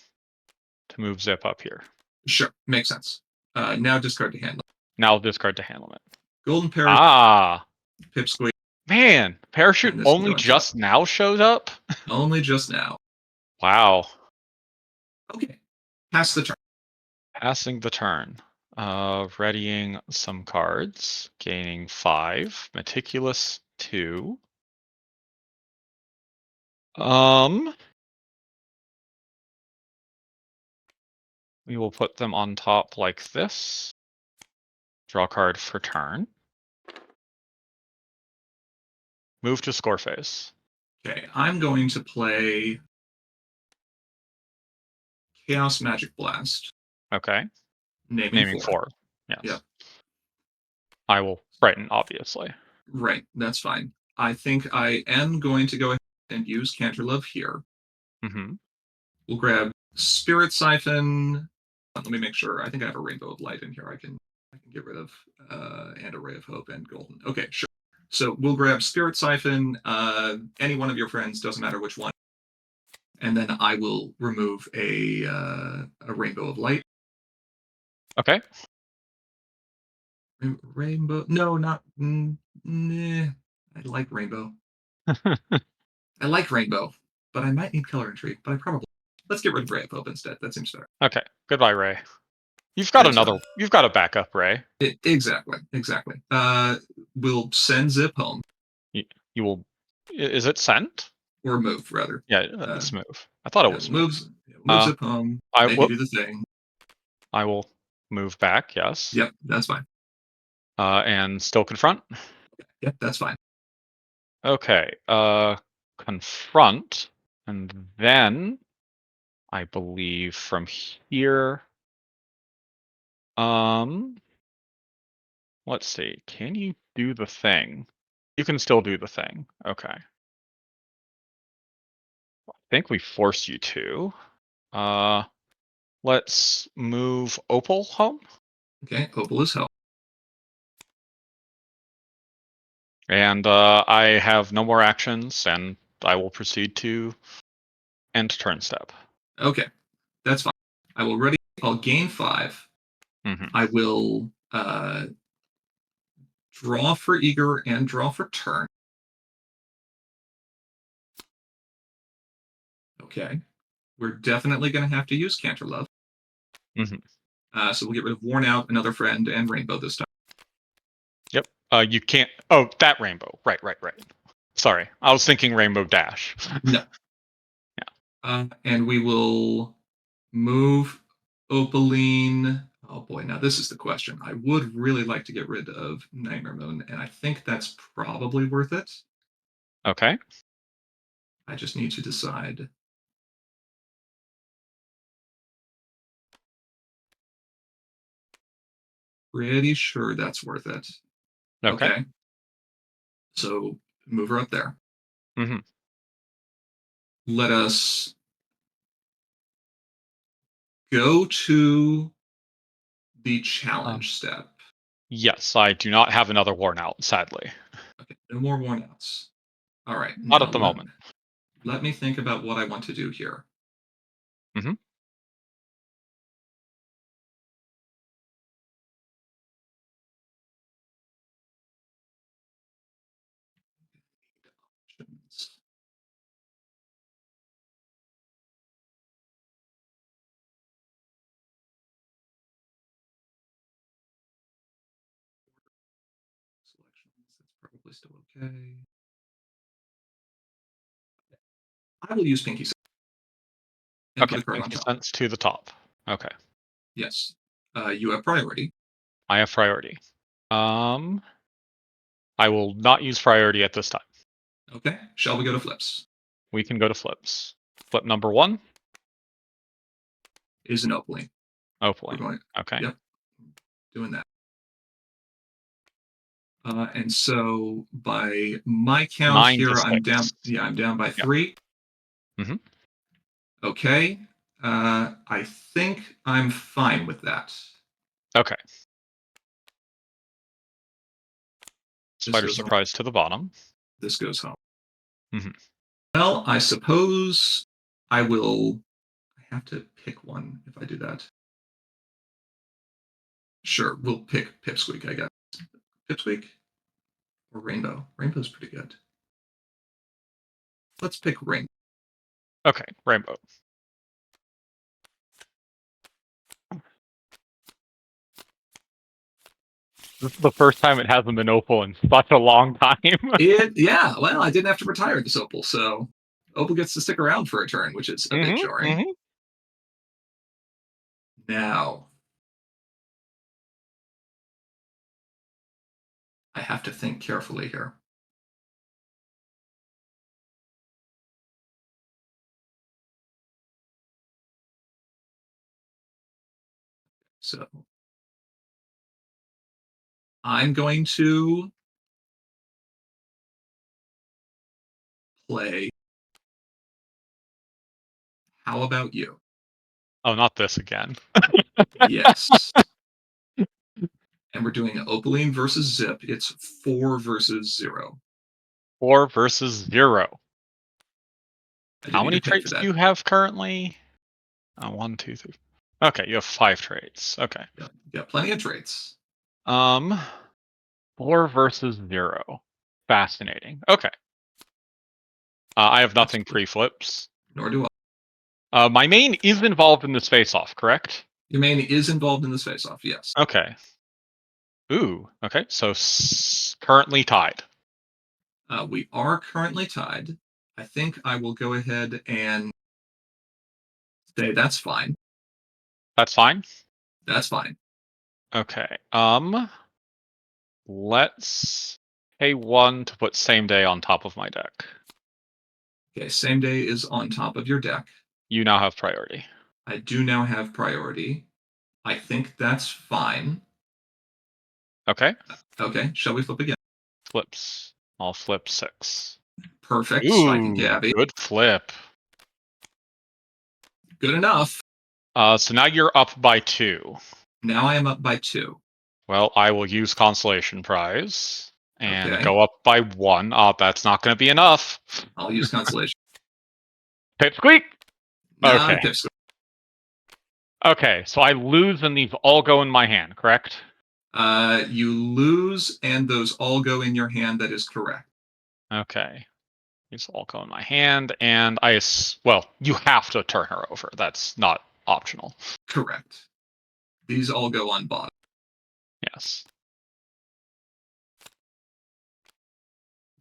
to move Zip up here. Sure, makes sense. Now discard to hand limit. Now discard to hand limit. Golden parachute, Ah, pipsqueak, man. Parachute and this can only go inside. just now showed up? Only just now. Wow. Okay, pass the turn. Passing the turn. Readying some cards. Gaining 5. Meticulous 2. We will put them on top like this. Draw card for turn. Move to score phase. Okay, I'm going to play Chaos Magic Blast, Okay. naming Naming 4. 4. Yes. Yep, I will Brighton, obviously. right, that's fine. I think I am going to go ahead and use Canterlove here. Mm-hmm. We'll grab Spirit Siphon. Let me make sure. I think I have a Rainbow of Light in here. I can get rid of and a Ray of Hope and Golden. Okay, sure. So we'll grab Spirit Siphon. Any one of your friends, doesn't matter which one, and then I will remove a Rainbow of Light. Okay. Rainbow? No, not. Nah. I like Rainbow. I like Rainbow, but I might need Color Intrigue. But I probably let's get rid of Ray of Hope instead. That seems fair. Okay. Goodbye, Ray. You've got That's another. fine. You've got a backup, Ray. Exactly. We'll send Zip home You will. Is it sent? or move rather. Yeah, it's move. I thought it was move. Move Zip home. I Maybe do the thing. I will move back. Yes. Yep, that's fine. And still confront. Yep, that's fine. Okay. Confront, and then I believe from here. Let's see. Can you do the thing? You can still do the thing. Okay. I think we force you to. Let's move Opal home. Okay, Opal is home. And I have no more actions, and I will proceed to end turn step. Okay, that's fine. I will ready. I'll gain 5. Mm-hmm. I will Draw for eager and draw for turn. Okay. We're definitely going to have to use Canterlove. So we'll get rid of Worn Out, Another Friend, and Rainbow this time. Yep. You can't. Oh, that rainbow. Right. Sorry, I was thinking Rainbow Dash. No. Yeah. And we will move Opaline. Oh boy, now this is the question. I would really like to get rid of Nightmare Moon, and I think that's probably worth it. Okay. I just need to decide. Pretty sure that's worth it. Okay. So move her up there. Mm-hmm. Let us go to the challenge step. Yes, I do not have another worn out, sadly. Okay, no more worn outs. All right, Not now at the moment. let me think about what I want to do here. Mm-hmm. Selections, that's probably still okay. I will use Pinky and Okay, put a card on Pinky top. Sense to the top. Okay. Yes. You have priority. I have priority. I will not use priority at this time. Okay. Shall we go to flips? We can go to flips. Flip number 1. Is an Opaline. We're Opaline. going. Okay. Yep. Doing that. And so by my count 9 to here, 6. I'm down. Yeah, I'm down by Yep. 3. Mm-hmm. Okay. I think I'm fine with that. Okay. This Spider goes home. Surprise to the bottom. This goes home. Mm-hmm. Well, I suppose I will. I have to pick one if I do that. Sure, we'll pick Pipsqueak, I guess. Pipsqueak or Rainbow? Rainbow's pretty good. Let's pick Rainbow. Okay, Rainbow. This is the first time it hasn't been Opal in such a long time. Yeah, well, I didn't have to retire this Opal, so Opal gets to stick around for a turn, which is a bit jarring. Mm-hmm. Now, I have to think carefully here. So, I'm going to play How About You? Oh, not this again. Yes. And we're doing Opaline versus Zip. It's 4 versus 0. 4 versus 0. I do How need many to pick for traits do that. you have currently? 1, 2, 3. Okay, you have 5 traits. Okay. Yeah, got plenty of traits. 4 versus 0. Fascinating. Okay. I have nothing Absolutely. pre-flips. Nor do I. My main is involved in this face-off, correct? Your main is involved in this face-off, yes. Okay. Ooh. Okay. So currently tied. We are currently tied. I think I will go ahead and say that's fine. That's fine. That's fine. Okay. Let's pay 1 to put same day on top of my deck. Okay, same day is on top of your deck. You now have priority. I do now have priority. I think that's fine. Okay. Okay, shall we flip again? Flips. I'll flip 6. Perfect. Spike and Ooh, Gabby. good flip. Good enough. So now you're up by 2. Now I am up by 2. Well, I will use Consolation Prize and Okay, go up by 1. That's not going to be enough. I'll use consolation. Pipsqueak! Not Okay. Pipsqueak. Okay, so I lose and these all go in my hand, correct? You lose, and those all go in your hand. That is correct. Okay. These all go in my hand, and well, you have to turn her over. That's not optional. Correct. These all go on bottom, Yes.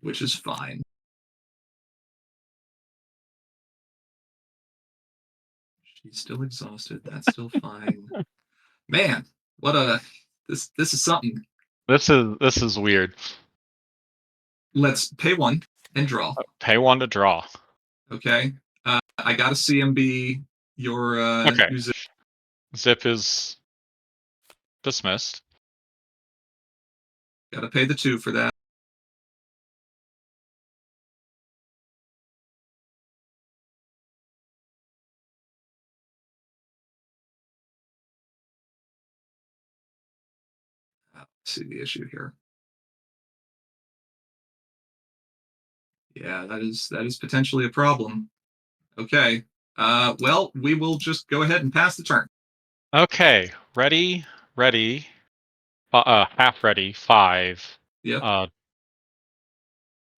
which is fine. She's still exhausted. That's still fine. Man, what a this is something. This is weird. Let's pay one and draw. Pay one to draw. Okay. I got a CMB. Your Okay. your zip. Zip is dismissed. Got to pay the 2 for that. Let's see the issue here. Yeah, that is potentially a problem. Okay. Well, we will just go ahead and pass the turn. Okay. Ready. Ready. Half ready. 5. Yep. Uh,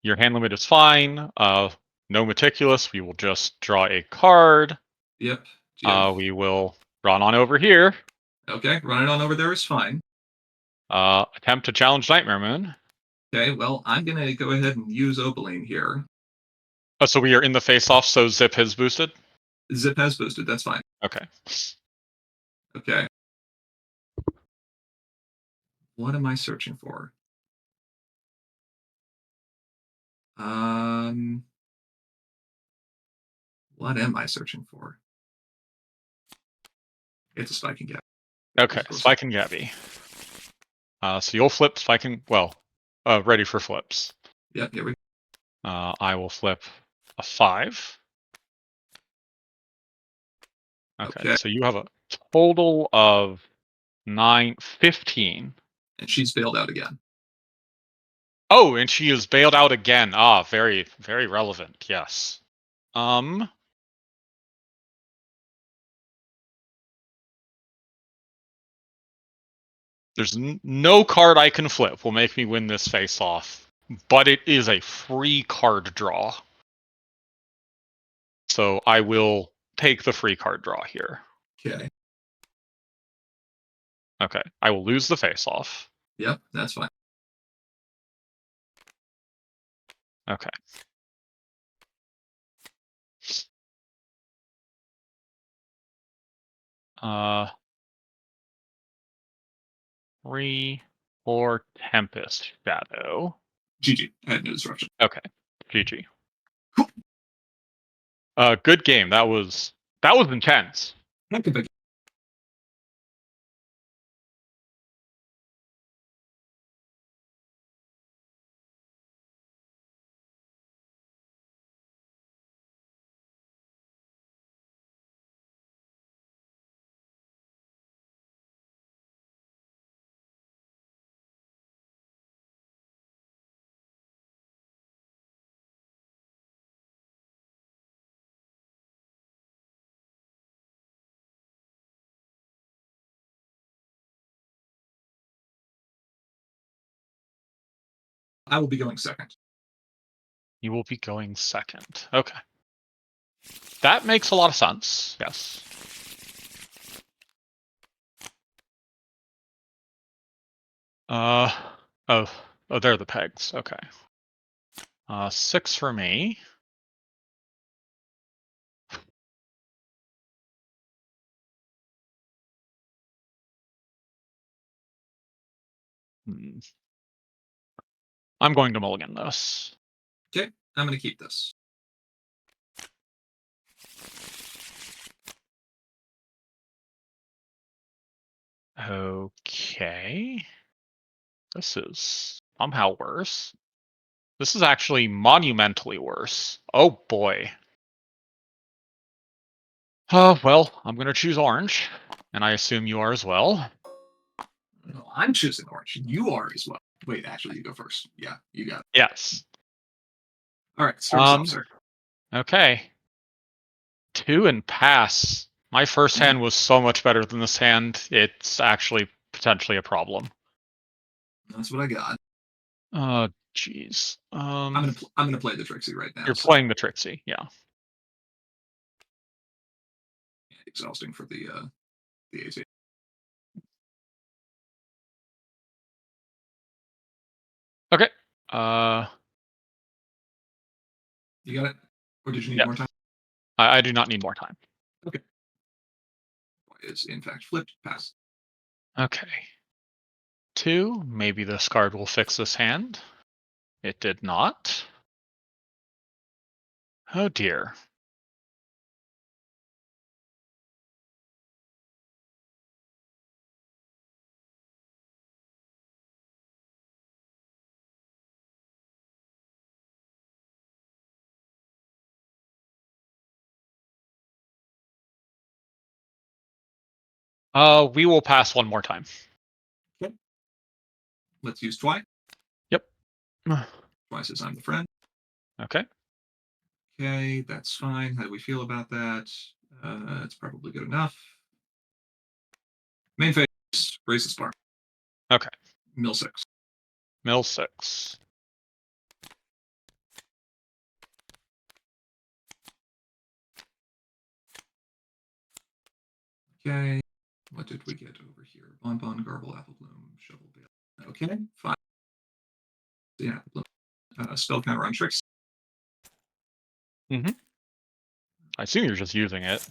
your hand limit is fine. No meticulous. We will just draw a card. Yep. Yep. We will run on over here. Okay. Running on over there is fine. Attempt to challenge Nightmare Moon. Okay. Well, I'm gonna go ahead and use Opaline here. Oh, so we are in the face-off, so Zip has boosted? Zip has boosted. That's fine. Okay. Okay. What am I searching for? Um. What am I searching for? It's a spiking gap. Okay, Spike and Gabby. So you'll flip Spike and, well, ready for flips. Yep. Here we go. I will flip a 5. Okay, Okay. so you have a total of 9, 15. And she's bailed out again. Oh, and she is bailed out again. Ah, very, very relevant. Yes. Um. There's no card I can flip will make me win this face-off, but it is a free card draw. So I will take the free card draw here. Okay. Okay, I will lose the face-off. Yep. That's fine. Okay. Uh, 3 for Tempest Shadow. GG. I had no disruption. Okay, GG. Good game. That was intense. Heck of a I will be going second. You will be going second. Okay. That makes a lot of sense. Yes. Uh, oh, they're the pegs. Okay. 6 for me. Hmm. I'm going to mulligan this. Okay. I'm going to keep this. Okay. This is somehow worse. This is actually monumentally worse. Oh boy. Oh, well, I'm going to choose orange, and I assume you are as well. No, I'm choosing orange. You are as well. Wait, actually, you go first. Yeah, you got it. Yes. All right, start us off, sir. Okay. 2 and pass. My first hand was so much better than this hand. It's actually potentially a problem. That's what I got. Oh, jeez. I'm gonna play the Trixie right now. You're So playing the Trixie, yeah. exhausting for the AT. Okay. Uh, You got it, or did you need yeah. more time? I do not need more time. Okay. Is in fact flipped. Pass. Okay. 2. Maybe this card will fix this hand. It did not. Oh dear. We will pass one more time. Okay. Let's use twice. Yep. Twice as I'm the friend. Okay. Okay, that's fine. How do we feel about that? It's probably good enough. Main phase, raise the spark. Okay. Mill 6. Mill 6. Okay. What did we get over here? Bonbon, Garble, Apple Bloom, Shovel Bale. Okay, fine. Yeah, spell counter on tricks. Mm-hmm. I assume you're just using it.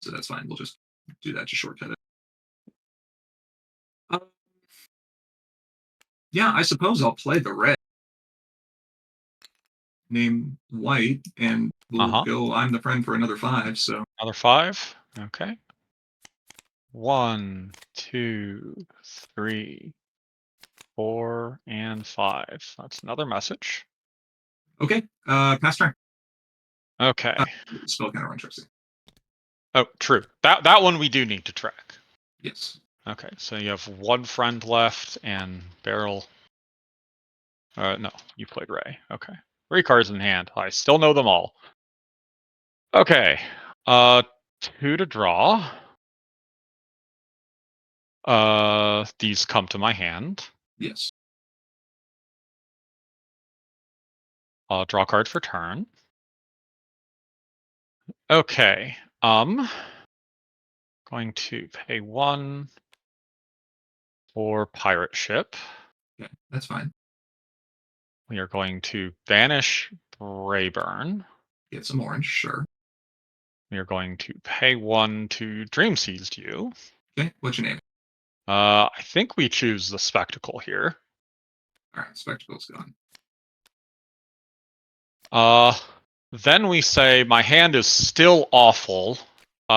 So that's fine. We'll just do that to shortcut it. Uh, yeah, I suppose I'll play the red. Name white, and we'll Uh-huh. go I'm the friend for another 5. So Another 5. Okay. 1, 2, 3, 4, and 5. That's another message. okay, pass turn. Okay. Spell counter on tricks. Oh, true. That one we do need to track. Yes. Okay, so you have one friend left and barrel. No, you played Ray. Okay. 3 cards in hand. I still know them all. Okay. 2 to draw. These come to my hand. Yes. I'll draw a card for turn. Okay. Going to pay 1 for pirate ship. Okay, that's fine. We are going to banish Brayburn. Get some orange, sure. We are going to pay 1 to Dream Seized You. Okay, what's your name? I think we choose the Spectacle here. All right, spectacle's gone. Then we say, my hand is still awful.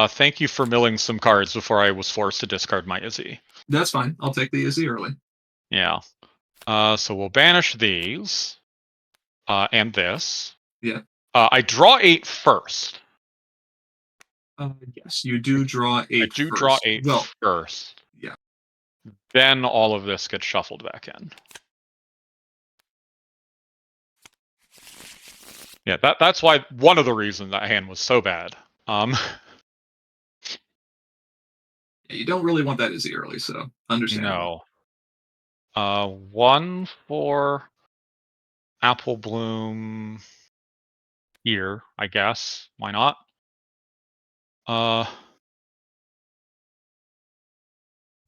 Thank you for milling some cards before I was forced to discard my Izzy. That's fine. I'll take the Izzy early. Yeah. So we'll banish these. And this. Yeah. I draw 8 first. Yes, you do draw I 8 do draw first. 8 Well, first. yeah. Then all of this gets shuffled back in. Yeah, that's why one of the reasons that hand was so bad. Yeah, you don't really want that Izzy early, so understandable. No. 1 for Apple Bloom here, I guess. Why not?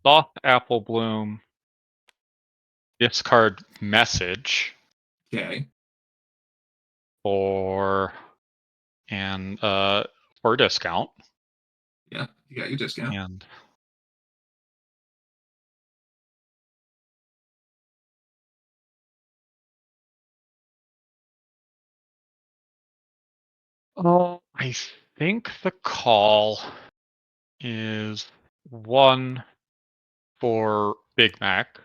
Soft Apple Bloom. Discard message Okay. for for a discount. Yeah, you got your discount. And I think the call is 1 for Big Mac.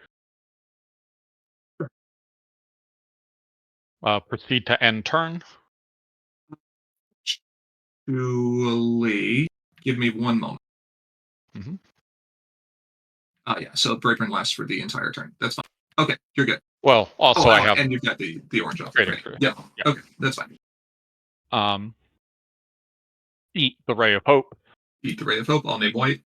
Proceed to end turn. Julie, give me one moment. Mm-hmm. Yeah, so Braverin lasts for the entire turn. That's fine. Okay, you're good. Well, also I have and you've got the orange off trading already. for Yeah. yeah. Okay, that's fine. Eat the Ray of Hope. Eat the Ray of Hope. I'll name white.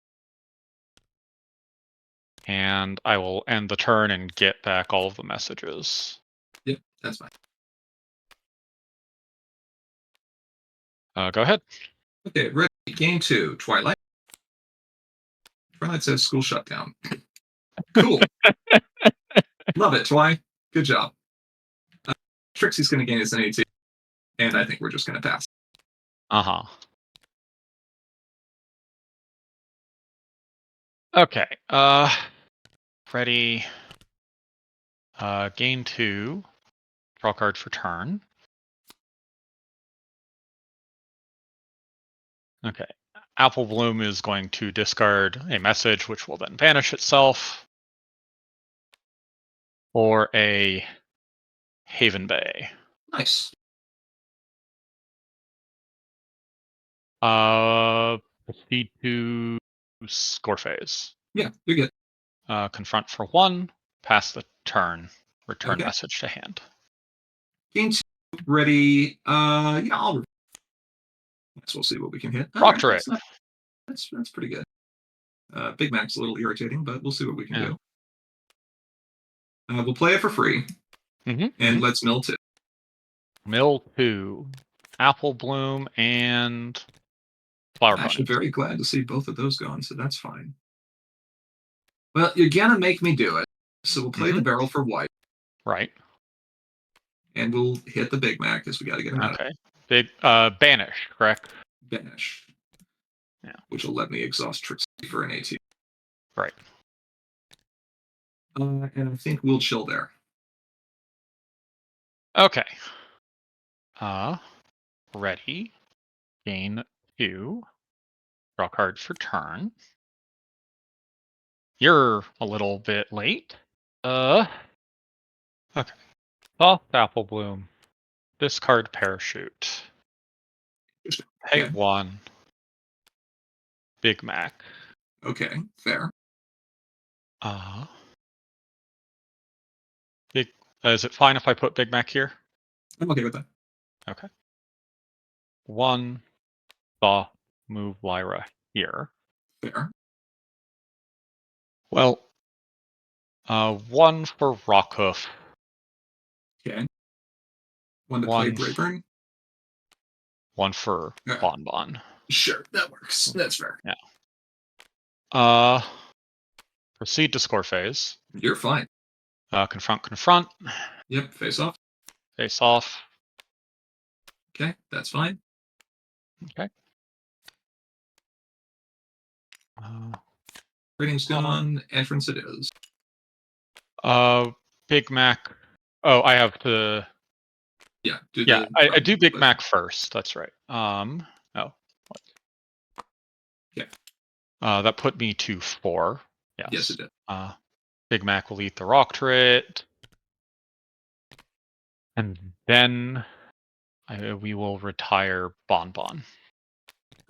And I will end the turn and get back all of the messages. Yep, that's fine. Go ahead. Okay, ready. Game 2, Twilight. Twilight says school shutdown. Cool. Love it, Twi. Good job. Trixie's going to gain his NAT, and I think we're just going to pass. Uh-huh. Okay. Ready. Gain 2. Draw card for turn. Okay. Apple Bloom is going to discard a message, which will then banish itself. For a Haven Bay. Nice. Proceed to score phase. Yeah, you're good. Confront for 1. Pass the turn. Return Okay. message to hand. Game 2, ready. Yeah, I'll. Let's we'll see what we can hit. Rock Right, turret. that's pretty good. Big Mac's a little irritating, but we'll see what we can do. We'll play it for free, and let's mill 2. Mill 2. Apple Bloom and Flower Pony. Actually, very glad to see both of those gone, so that's fine. Well, you're gonna make me do it, so we'll play the barrel for white. Right. And we'll hit the Big Mac because we got to get him out of Big banish, correct? banish. Yeah. Which will let me exhaust Trixie for an AT. Right. And I think we'll chill there. Okay. Ready. Gain 2. Draw card for turn. You're a little bit late. Okay. Soft Apple Bloom. Discard Parachute. Pay 1. Big Mac. Okay, fair. Is it fine if I put Big Mac here? I'm okay with that. Okay. 1. Thaw. Move Lyra here. Fair. Well, 1 for Rockhoof. Okay. 1 to play Brayburn. 1 for Bonbon. Sure, that works. That's fair. Yeah. Proceed to score phase. You're fine. Confront. Yep, face off. Face off. Okay, that's fine. Okay. Rating's gone. Entrance it is. Big Mac. Oh, I have to. Yeah, I do Big Mac first. That's right. Oh. Yeah. That put me to 4. Yes. Yes, it did. Big Mac will eat the rock turret. And then we will retire Bonbon.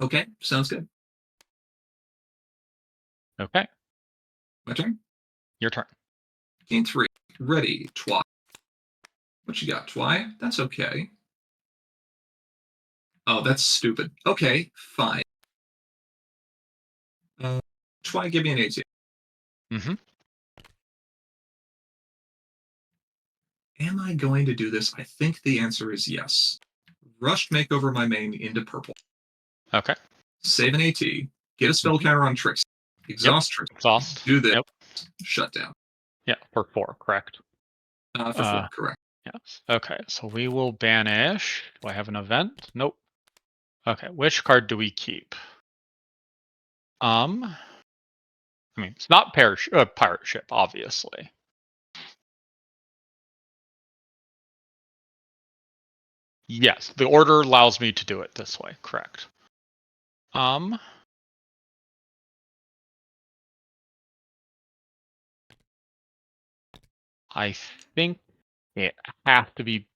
Okay, sounds good. Okay. My turn? Your turn. Game 3. Ready, Twi. What you got, Twi? That's okay. Oh, that's stupid. Okay, fine. Twi, give me an 18. Am I going to do this? I think the answer is yes. Rushed makeover my main into purple. Okay. Save an AT. Get a spell counter on Trixie. Exhaust Trixie. Exhaust. Do this. Shut down. Yeah, for 4, correct. For 4, correct. Yes. Okay, so we will banish. Do I have an event? Nope. Okay, which card do we keep? I mean, it's not pirate ship, obviously. Yes, the order allows me to do it this way, correct. I think it has to be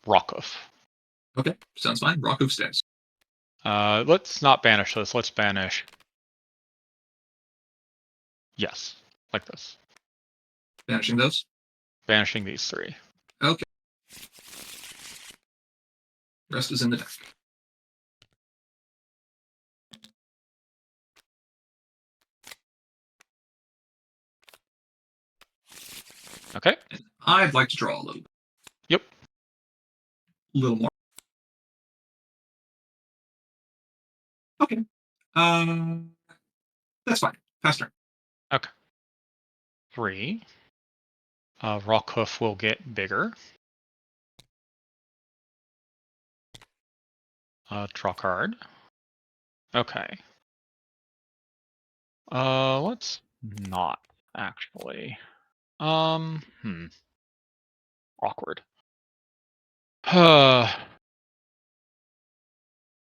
Rockhoof. Okay, sounds fine. Rockhoof stays. Let's not banish this. Let's banish. Yes, like this. Banishing those? Banishing these 3. Okay. Rest is in the deck. Okay. And I'd like to draw a little bit. Yep. A little more. Okay. Um, that's fine. Pass turn. Okay. 3. Rockhoof will get bigger. Draw card. Okay. Let's not actually. Awkward.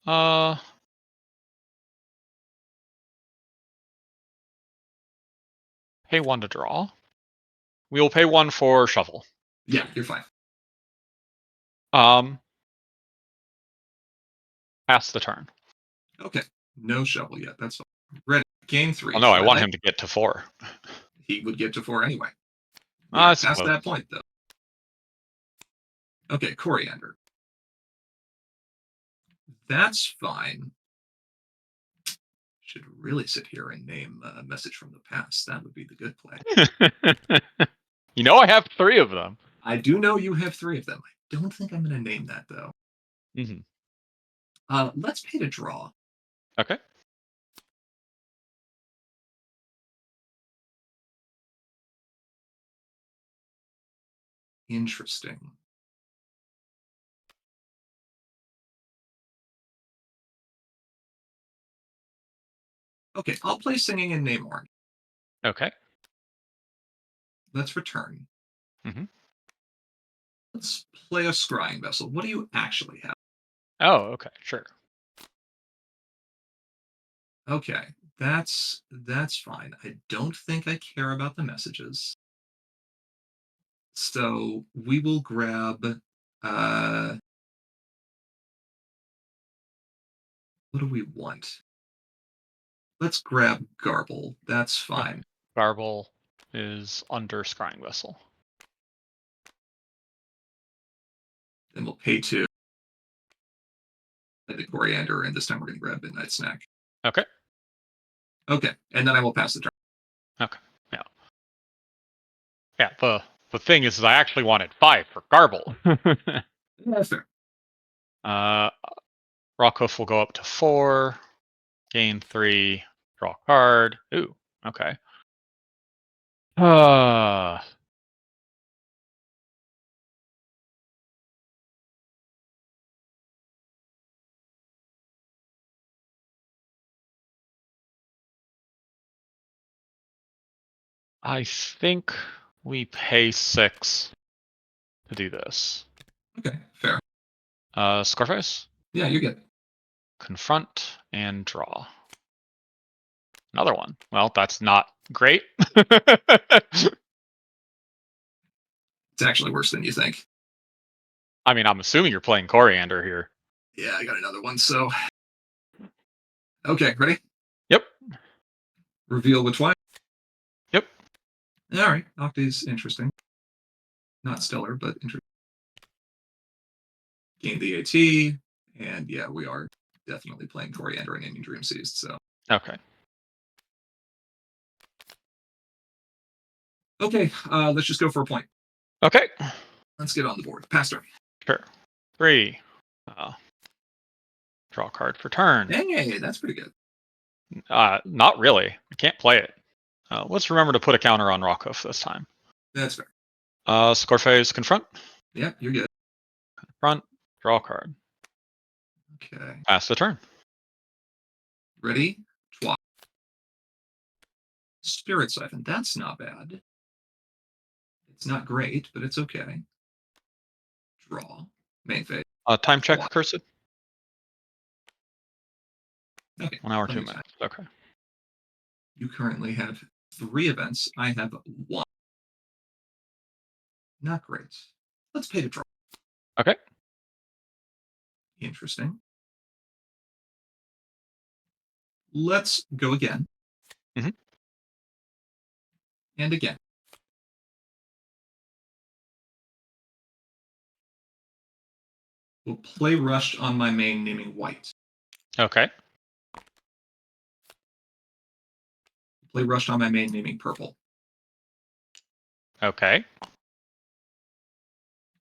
Uh, pay 1 to draw. We will pay 1 for shuffle. Yeah, you're fine. Um, pass the turn. Okay. No shovel yet. That's fine. Ready. Game 3. Oh no, I want Twilight. him to get to 4. He would get to 4 anyway. We are It's past close. that point, though. Okay, coriander. That's fine. Should really sit here and name a message from the past. That would be the good play. You know I have 3 of them. I do know you have 3 of them. I don't think I'm going to name that, though. Mhm. Let's pay to draw. Okay. Interesting. Okay, I'll play Singing in Namor. Okay. Let's return. Mhm. Let's play a scrying vessel. What do you actually have? Oh, okay, sure. Okay, that's fine. I don't think I care about the messages. So we will grab uh what do we want? Let's grab Garble. That's Okay. fine. Garble is under scrying vessel. Then we'll pay 2 at the coriander, and this time we're gonna grab Midnight Snack. Okay. Okay, and then I will pass the turn. Okay. Yeah. Yeah. The thing is I actually wanted 5 for Garble. That's fair. uh, Rockhoof will go up to 4. Gain 3. Draw card. Ooh. Okay. Uh, I think we pay 6 to do this. Okay, fair. Scarface, Yeah, you're good. confront, and draw. Another one. Well, that's not great. It's actually worse than you think. I mean, I'm assuming you're playing Coriander here. Yeah, I got another one. So, okay, ready? Yep. Reveal which one. Yep. All right, Octa's interesting. Not stellar, but interesting. Gain the AT, and yeah, we are definitely playing Coriander and Naming Dream Seized. So, Okay. okay, let's just go for a point. Okay. Let's get on the board. Pass turn. Sure. 3. Draw card for turn. Hey, that's pretty good. Not really. I can't play it. Let's remember to put a counter on Rockhoof this time. That's fair. Scarface, confront. Yeah, you're good. Front. Draw card. Okay, Pass the turn. ready? Twat. Spirit Siphon. That's not bad. It's not great, but it's okay. Draw. Main phase. Time check, Twat. cursed. Okay, 1 hour, let 2 me check. minutes. Okay. You currently have 3 events. I have 1. Not great. Let's pay to draw. Okay. Interesting. Let's go again. Mhm. And again. We'll play Rushed on my main, naming white. Okay. Play Rushed on my main, naming purple. Okay.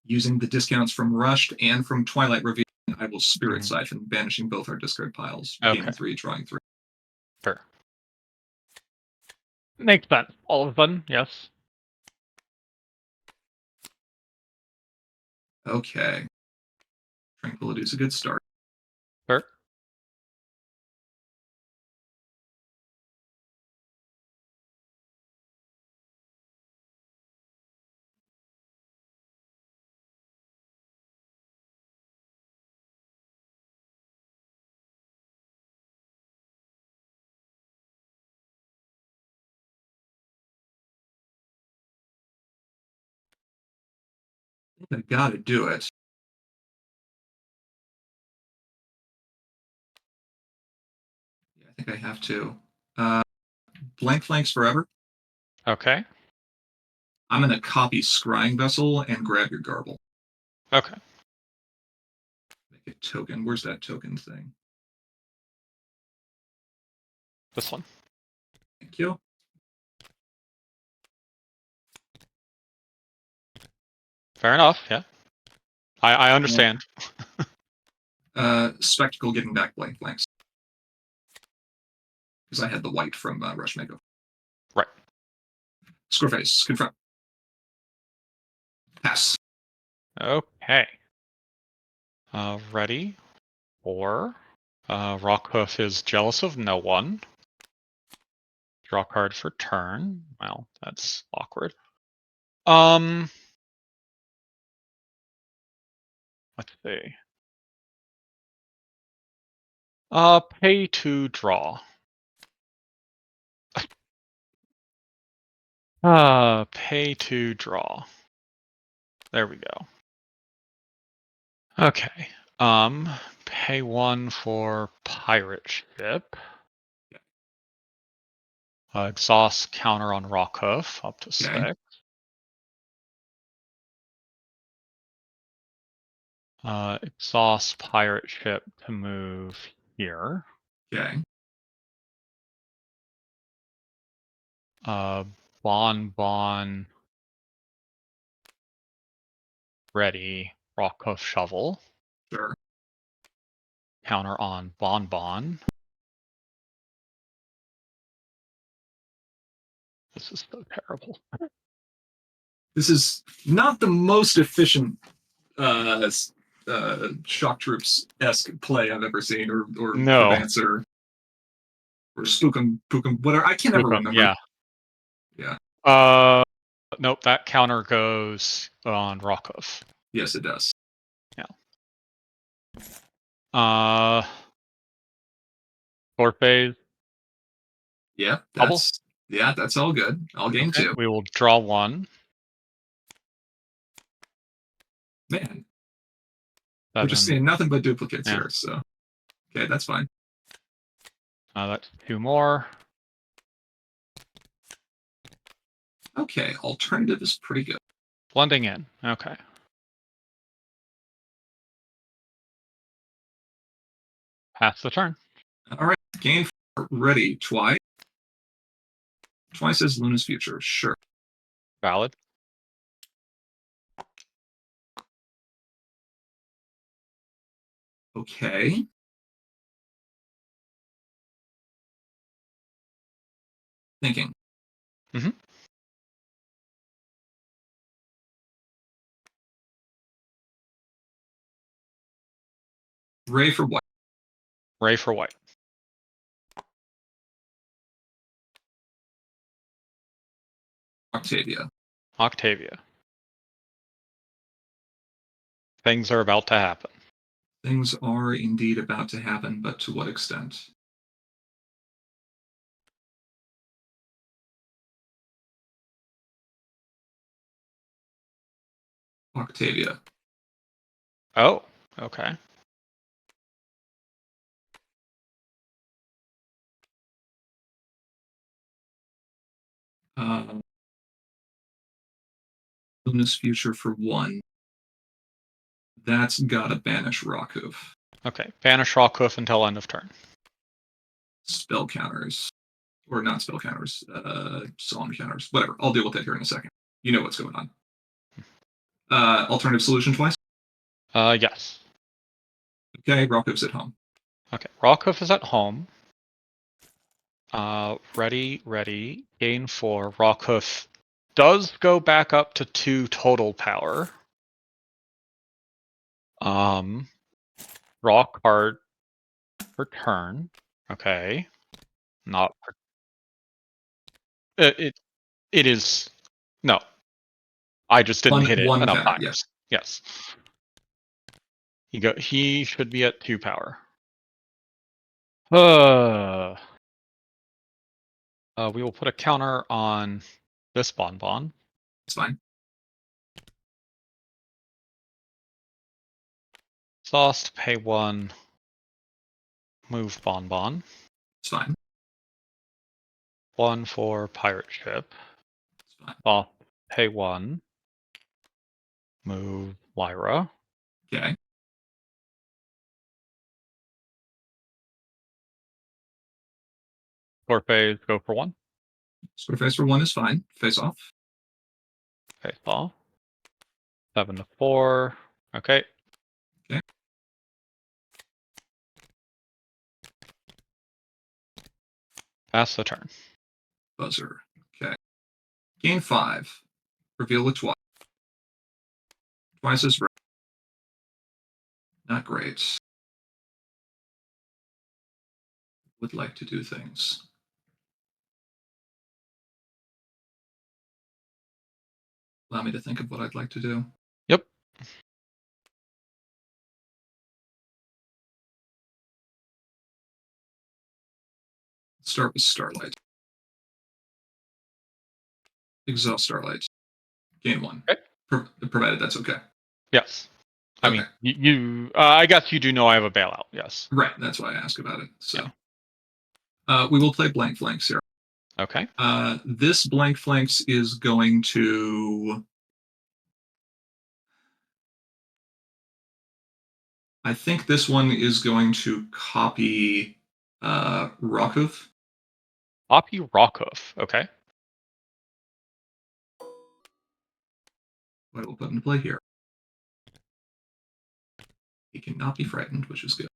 Using the discounts from Rushed and from Twilight Reveal, I will Spirit Mhm. Siphon, banishing both our discard piles, Okay. gaining 3, drawing 3. Sure. Makes sense. All of a sudden, yes. Okay. Tranquility is a good start. Sure. I gotta do it. Yeah, I think I have to. Uh, Blank Flanks Forever. Okay. I'm gonna copy Scrying Vessel and grab your Garble. Okay. Make a token. Where's that token thing? This one. Thank you. Fair enough. Yeah. I understand. Spectacle getting back Blank Flanks. Because I had the white from Rush Mako. Right. Scoreface, confront. Pass. Okay. Ready for Rockhoof is jealous of no one. Draw card for turn. Well, that's awkward. Let's see. Pay to draw. Pay to draw. There we go. Okay. Pay 1 for pirate ship. Exhaust counter on Rockhoof up to 6. Exhaust pirate ship to move here. Okay. Bon ready. Rockhoof shovel. Sure. Counter on Bon. This is so terrible. This is not the most efficient shock troops esque play I've ever seen, or No. Advancer, or Spookum, Pookum, whatever. I can't ever Lukum, remember. yeah. Yeah. Nope, that counter goes on Rockhoof. Yes, it does. Yeah. Fourth phase. Yeah, Bubble. that's all good. I'll gain Okay. 2. We will draw 1. Man, we're just 7. seeing nothing but duplicates Yeah. here. So, okay, that's fine. That's 2 more. Okay, alternative is pretty good. Blending in. Okay. Pass the turn. All right, gain 4, ready. Twice. Twice says Luna's future. Sure. Valid. Okay. Thinking. Mm-hmm. Ray for what? Ray for white. Octavia. Octavia. Things are about to happen. Things are indeed about to happen, but to what extent? Octavia. Oh, okay. Uh, Luna's future for 1. That's gotta banish Rakuv. Okay. Banish Rockhoof until end of turn. Spell counters. Or not spell counters. Song counters. Whatever. I'll deal with that here in a second. You know what's going on. Alternative solution twice. Yes. Okay, Rockhoof's at home. Okay. Rockhoof is at home. Ready. Gain 4. Rockhoof does go back up to 2 total power. Rock card per turn. Okay. Not per, it is no. I just didn't hit it One enough counter. Yeah, times. Yes. He should be at 2 power. We will put a counter on this Bonbon. it's fine. Sauce, pay 1, move Bonbon. It's fine. 1 for pirate ship. It's fine. Sauce, pay 1, move Lyra. Okay. Score phase, go for 1. Square face for 1 is fine. Face off. Face off. 7 to 4. Okay. Okay. Pass the turn. Buzzer. Okay. Gain 5. Reveal it twice. Twice as red. Not great. Would like to do things. Allow me to think of what I'd like to do. Yep. Start with Starlight. Exhaust Starlight. Gain 1. Okay. Provided that's okay. Yes. I Okay. mean, you I guess you do know I have a bailout. Yes. Right. That's why I ask about it. So, Yeah. we will play blank flanks here. Okay. This blank flanks is going to. I think this one is going to copy Rockhoof. Copy Rockhoof. Okay. I will put into play here. He cannot be frightened, which is good.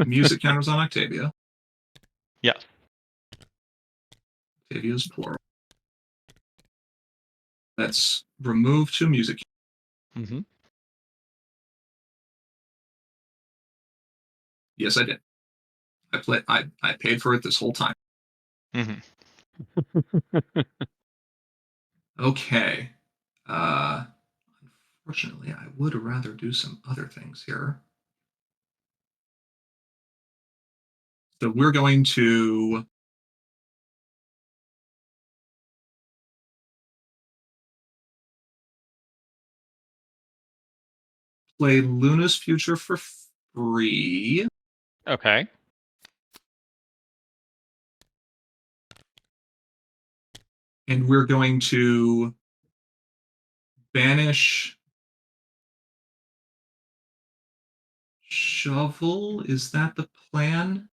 Music counters on Octavia. Yes. Octavia's plural. Let's remove 2 music. Mm-hmm. Yes, I did. I paid for it this whole time. Mm-hmm. Okay. Unfortunately, I would rather do some other things here. So we're going to play Luna's Future for free. Okay. And we're going to banish Shovel. Is that the plan?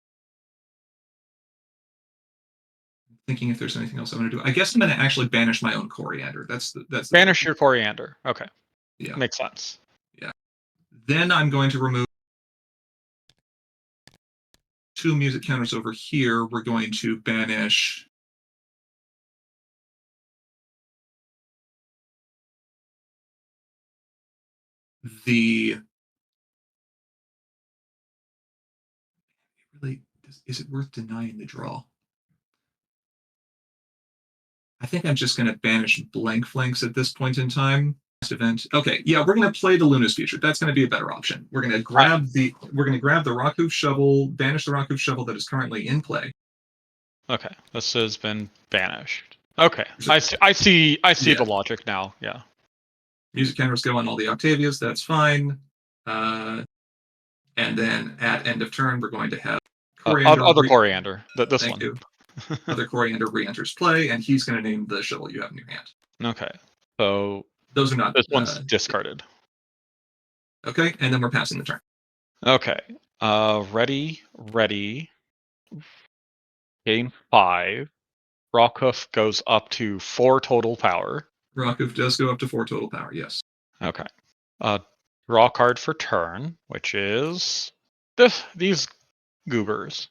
I'm thinking if there's anything else I'm going to do. I guess I'm going to actually banish my own Coriander. That's the Banish your Coriander. Okay. Yeah. Makes sense. Yeah. Then I'm going to remove 2 music counters over here. We're going to banish the. Really, is it worth denying the draw? I think I'm just going to banish blank flanks at this point in time. Event. Okay, yeah, we're going to play the Luna's Future. That's going to be a better option. We're going to grab the Rockhoof shovel, banish the Rockhoof shovel that is currently in play. Okay. This has been banished. Okay. I see Yeah. the logic now. Yeah. Music counters go on all the Octavias. That's fine. And then at end of turn, we're going to have Coriander. Other Coriander. This Thank one. you. Other Coriander re-enters play, and he's going to name the shovel you have in your hand. Okay. So those are not. This one's discarded. Okay, and then we're passing the turn. Okay. Ready. Gain 5. Rockhoof goes up to 4 total power. Rakov does go up to 4 total power, yes. Okay. Draw a card for turn, which is these goobers.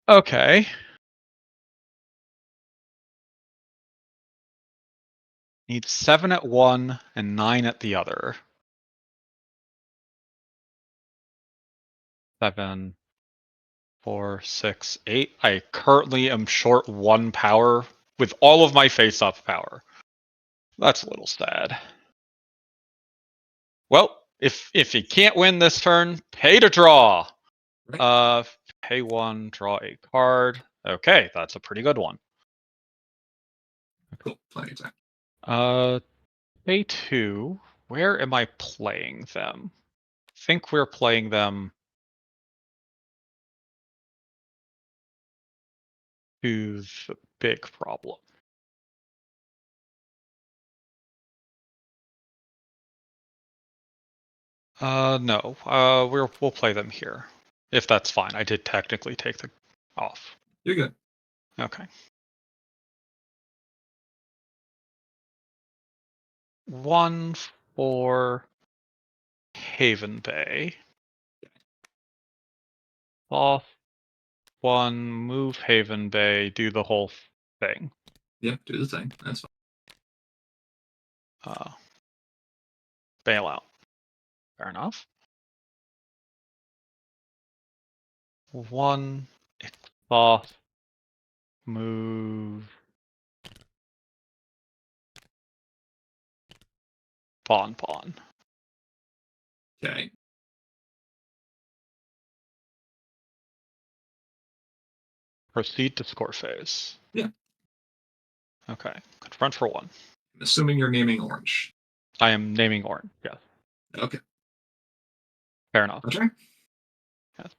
Okay. Need 7 at one and 9 at the other. 7, 4, 6, 8. I currently am short 1 power with all of my face-up power. That's a little sad. Well, if you can't win this turn, pay to draw. Right. Pay 1, draw a card. Okay, that's a pretty good one. Cool, plenty of time. Pay 2. Where am I playing them? I think we're playing them to the big problem. No. We'll play them here. If that's fine. I did technically take the off. You're good. Okay. 1 for Haven Bay. Off 1, move Haven Bay, do the whole thing. Yeah, do the thing. That's fine. Bailout. Fair enough. 1, off, move Pawn. Okay. Proceed to score phase. Yeah. Okay. Confront for 1. I'm assuming you're naming orange. I am naming orange. Yes. Okay. Fair enough. Okay. Yes.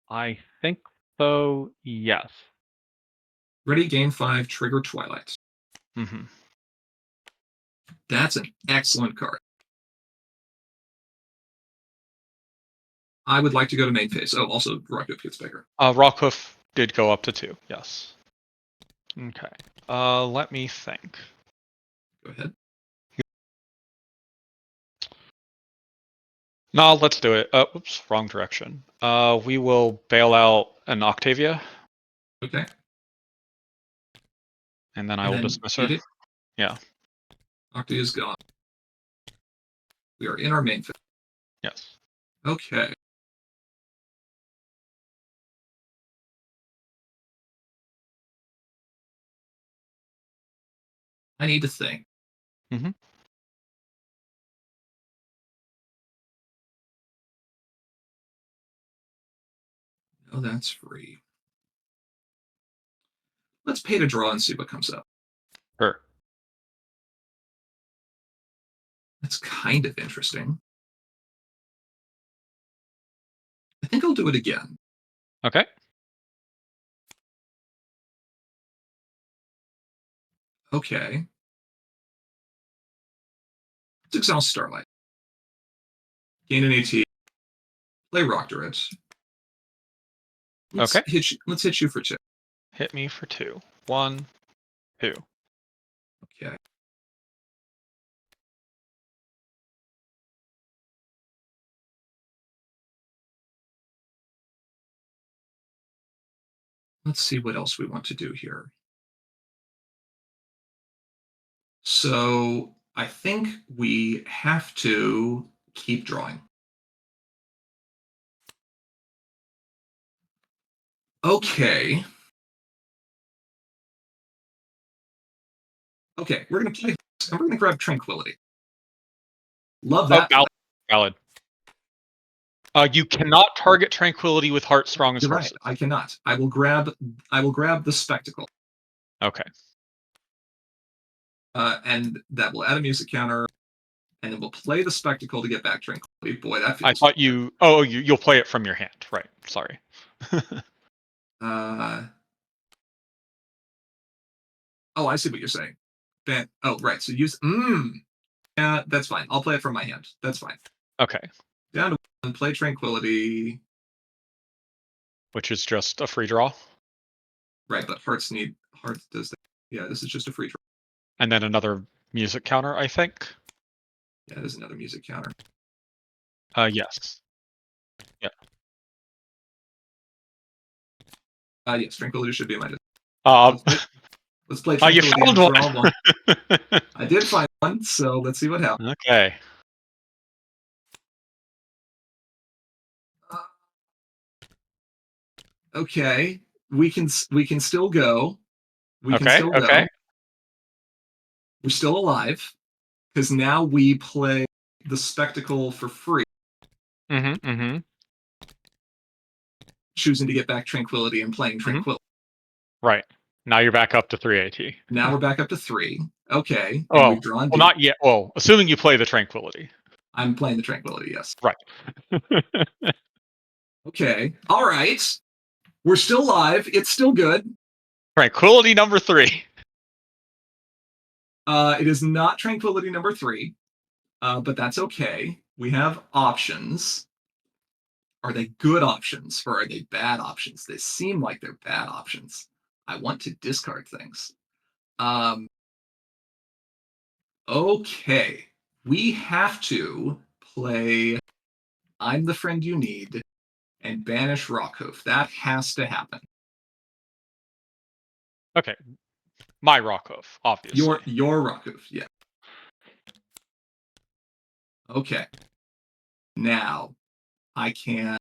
I think so. Yes. Ready, gain 5, trigger Twilight. Mm-hmm. That's an excellent card. I would like to go to main phase. Oh, also Rakov gets bigger. Rockhoof did go up to 2. Yes. Okay. Let me think. Go ahead. No, let's do it. Oops, wrong direction. We will bail out an Octavia, Okay. and then I And will then dismiss her. eat it. Yeah. Octa is gone. We are in our main phase. Yes. Okay. I need to think. Mm-hmm. Oh, that's free. Let's pay to draw and see what comes up. Sure. That's kind of interesting. I think I'll do it again. Okay. Okay. Let's exhaust Starlight. Gain an AT. Play Rock Turret. Okay. Let's hit you for 2. Hit me for 2. 1, 2. Okay. Let's see what else we want to do here. So I think we have to keep drawing. Okay. Okay, we're gonna play. And we're gonna grab Tranquility. Love Oh, that. valid. You cannot target Tranquility with Heart Strong as You're right. horses. I cannot. I will grab the Spectacle. Okay. And that will add a music counter, and then we'll play the Spectacle to get back Tranquility. Boy, that I feels. thought you. Oh, you'll play it from your hand. Right. Sorry. Oh, I see what you're saying. Then, oh, right. So use. Yeah, that's fine. I'll play it from my hand. That's fine. Okay. Down to 1. Play Tranquility. Which is just a free draw. Right, but Hearts does that. Yeah, this is just a free draw. And then another music counter, I think. Yeah, there's another music counter. Yes. Yeah. Yes, Tranquility should be in my discard. Um, Let's play oh, you Tranquility found and draw one. one. I did find one, so let's see what happens. Okay. Okay, we can still go. We can Okay. still Okay. go. We're still alive because now we play the spectacle for free, Mm-hmm. Mm-hmm. choosing to get back Tranquility and playing Mm-hmm. Tranquility. Right. Now you're back up to 3 AT. Now we're back up to 3. Okay, and Oh, we've drawn well, deep. not yet. Well, assuming you play the Tranquility. I'm playing the Tranquility, yes. Right. Okay, all right. We're still live. It's still good. Tranquility number 3. It is not Tranquility number 3, but that's okay. We have options. Are they good options or are they bad options? They seem like they're bad options. I want to discard things. Okay. We have to play I'm the Friend You Need and banish Rockhoof. That has to happen. Okay. My Rockhoof, obviously. Your Rockhoof, yeah. Okay. Now I can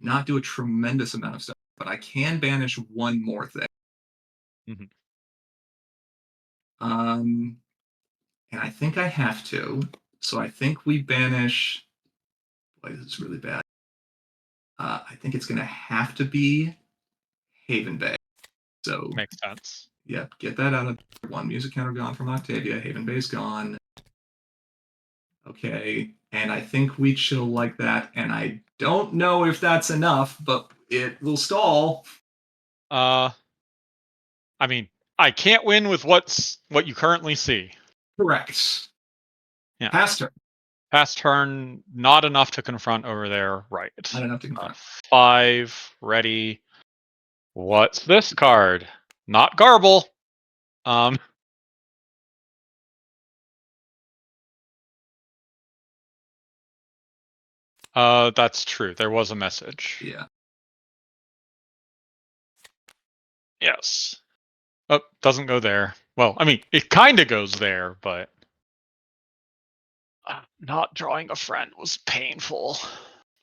not do a tremendous amount of stuff, but I can banish one more thing. Mm-hmm. And I think I have to. So I think we banish. Boy, this is really bad. I think it's going to have to be Haven Bay. So, Makes sense. yeah, get that out of there. One music counter gone from Octavia. Haven Bay's gone. Okay, and I think we chill like that. And I don't know if that's enough, but it will stall. I mean, I can't win with what you currently see. Correct. Yeah. Pass turn. Pass turn, not enough to confront over there. Right. Not enough to confront. 5, ready. What's this card? Not Garble. That's true. There was a message. Yeah. Yes. Oh, doesn't go there. Well, I mean, it kind of goes there, but not drawing a friend was painful.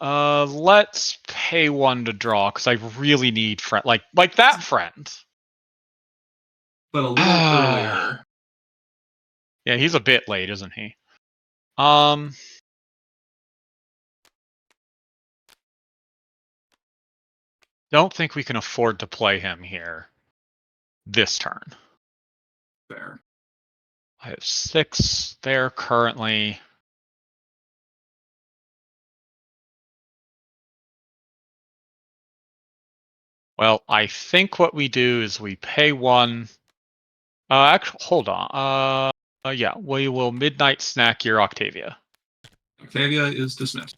Let's pay 1 to draw because I really need friend, like that friend. But a little earlier. Yeah, he's a bit late, isn't he? Don't think we can afford to play him here this turn. Fair. I have 6 there currently. Well, I think what we do is we pay 1. Actually, hold on. Yeah, we will midnight snack your Octavia. Octavia is dismissed.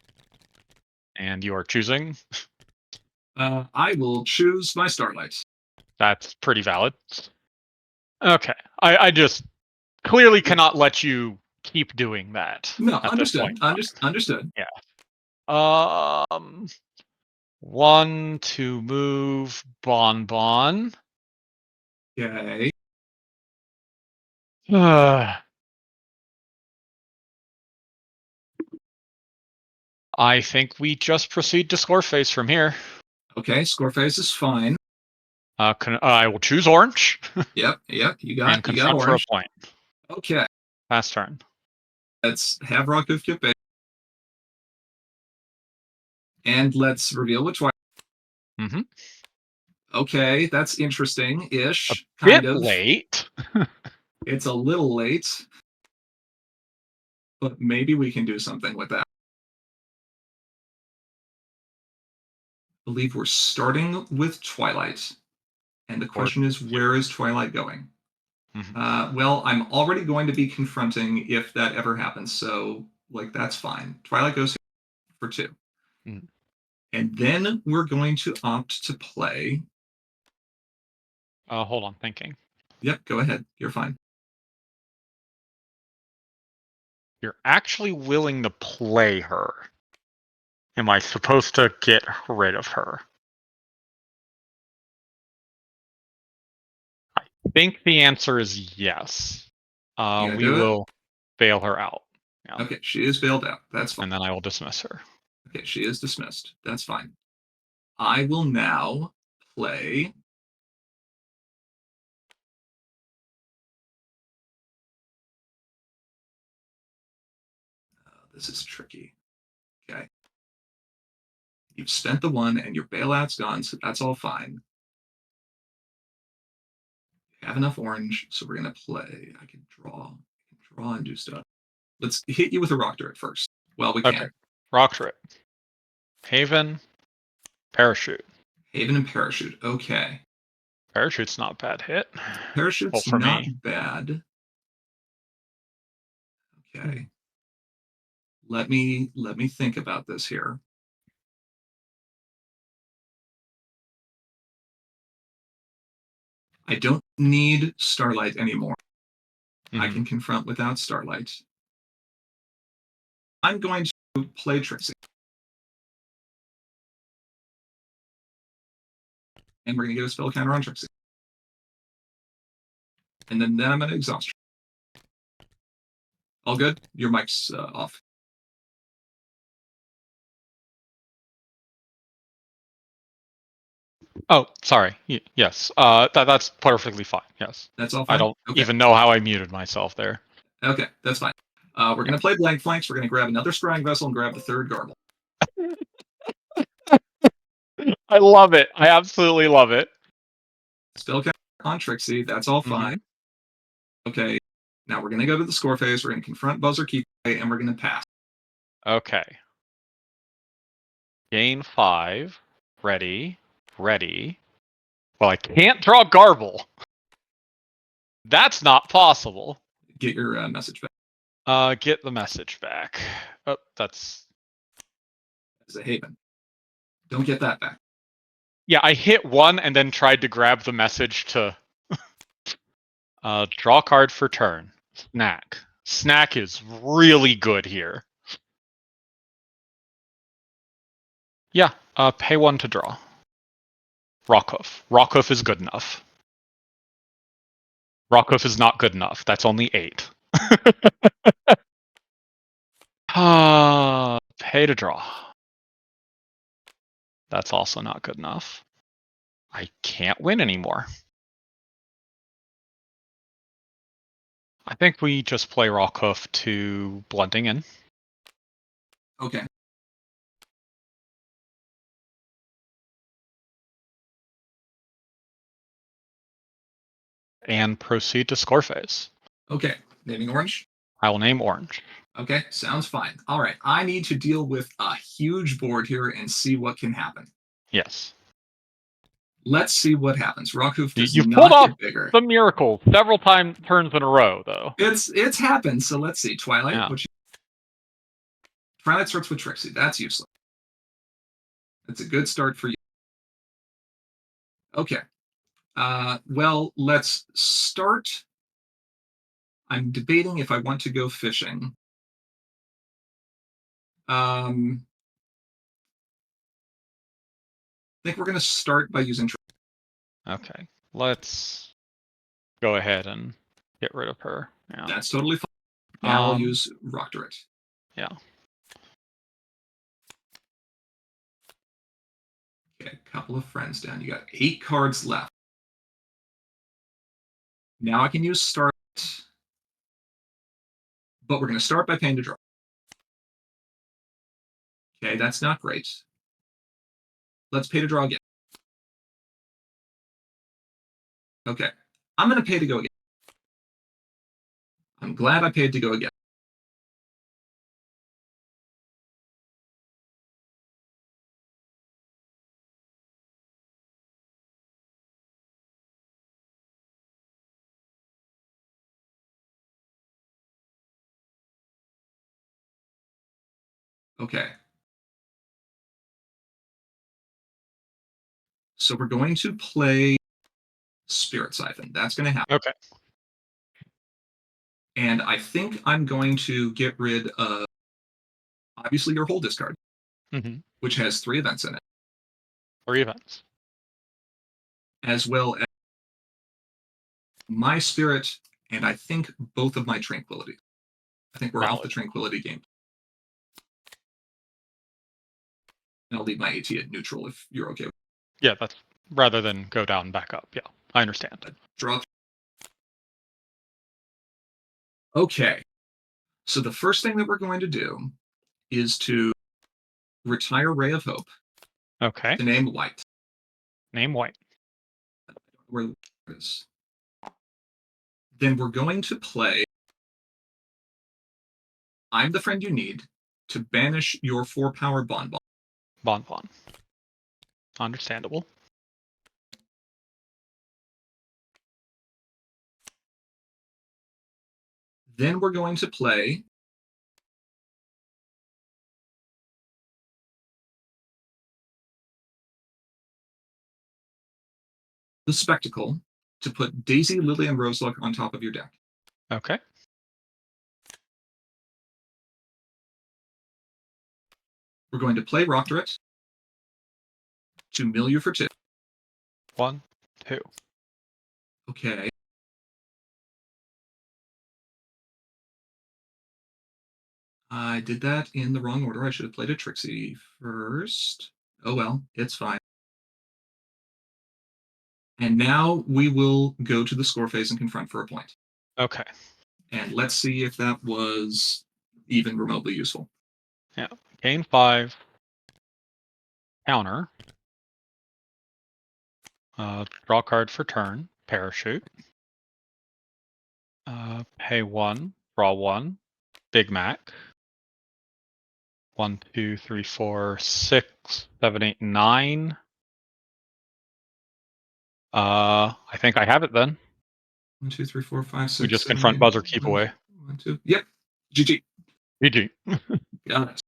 And you are choosing? I will choose my Starlight. That's pretty valid. Okay. I just clearly cannot let you keep doing that No, at this point. Understood. Yeah. 1 to move Bon Bon. Okay. I think we just proceed to score phase from here. Okay, score phase is fine. I will choose orange. Yep. You got And confront for a orange. point. Okay. Pass turn. Let's have Rockhoof get big. And let's reveal which one. Mm-hmm. Okay, that's interesting-ish. Bit Kind of. late. It's a little late. But maybe we can do something with that. I believe we're starting with Twilight. And the question is, where is Twilight going? Mm-hmm. Well, I'm already going to be confronting if that ever happens. So, that's fine. Twilight goes for 2. Mm. And then we're going to opt to play Hold on, thinking. Yep, go ahead. You're fine. You're actually willing to play her. Am I supposed to get rid of her? I think the answer is yes. You gonna We do it? will bail her out. Yeah. Okay, she is bailed out. That's fine. And then I will dismiss her. Okay, she is dismissed. That's fine. I will now play. This is tricky. Okay. You've spent the one and your bailout's gone, so that's all fine. You have enough orange, so we're going to play. I can draw and do stuff. Let's hit you with a rock turret first. Well, we Okay. can. Rock turret. Haven. Parachute. Haven and parachute. Okay. Parachute's not a bad hit. Well, Parachute's for not me. bad. Okay. Hmm. Let me think about this here. I don't need Starlight anymore. I can confront without Starlight. I'm going to play Trixie. And we're going to get a spell counter on Trixie. And then I'm going to exhaust her. All good? Your mic's off. Oh, sorry. Yes. That's perfectly fine. Yes. That's all I fine? don't Okay. even know how I muted myself there. Okay, that's fine. We're going to play blank flanks. We're going to grab another scrying vessel and grab the third garble. I love it. I absolutely love it. Spell counter on Trixie. That's all fine. Okay. Now we're going to go to the score phase. We're going to confront Buzzer Keep, and we're going to pass. Okay. Gain 5. Ready. Ready. Well, I can't draw Garble. That's not possible. Get your message back. Get the message back. Oh, that's... As a Haven. Don't get that back. Yeah, I hit 1 and then tried to grab the message to... draw card for turn. Snack. Snack is really good here. Yeah, pay 1 to draw. Rockhoof. Rockhoof is good enough. Rockhoof is not good enough. That's only 8. Pay to draw. That's also not good enough. I can't win anymore. I think we just play Rockhoof to blunting in. Okay. And proceed to score phase. Okay. Naming orange. I will name orange. Okay, sounds fine. All right, I need to deal with a huge board here and see what can happen. Yes. Let's see what happens. Rockhoof does You've pulled not off get bigger. the miracle several turns in a row, though. It's happened. So let's see. Twilight. Yeah. Twilight starts with Trixie. That's useless. That's a good start for you. Okay. Well, let's start. I'm debating if I want to go fishing. I think we're going to start by using. Okay. Let's go ahead and get rid of her. Yeah. That's totally fine. Now I'll use Rock Direct. Yeah. Okay, a couple of friends down. You got 8 cards left. Now I can use Start, but we're going to start by paying to draw. Okay, that's not great. Let's pay to draw again. Okay, I'm going to pay to go again. I'm glad I paid to go again. Okay. So we're going to play Spirit Siphon. That's going to happen. Okay. And I think I'm going to get rid of, obviously, your whole discard, Mm-hmm. which has 3 events in it, 3 events. as well as my Spirit, and I think both of my Tranquility. I think we're off the Valid. Tranquility game. And I'll leave my AT at neutral if you're okay with Yeah, that's rather than go down and back up. Yeah, I understand. that. Draw. Okay. So the first thing that we're going to do is to retire Ray of Hope Okay. to name Light. Name white. Where it is. Then we're going to play I'm the Friend You Need to banish your 4-power Bonbon. Bon. Understandable. Then we're going to play the Spectacle to put Daisy, Lily, and Roseluck on top of your deck. Okay. We're going to play Rockdrit to mill you for 2. 1, 2. Okay. I did that in the wrong order. I should have played a Trixie first. Oh well, it's fine. And now we will go to the score phase and confront for a point. Okay. And let's see if that was even remotely useful. Yeah. Gain 5. Counter. Draw card for turn. Parachute. Pay 1. Draw 1. Big Mac. 1, 2, 3, 4, 6, 7, 8, 9. I think I have it then. 1, 2, 3, 4, 5, 6, We just 7, confront 8. buzzer keep 1, away. 1, 2. Yep. GG. GG. Got it.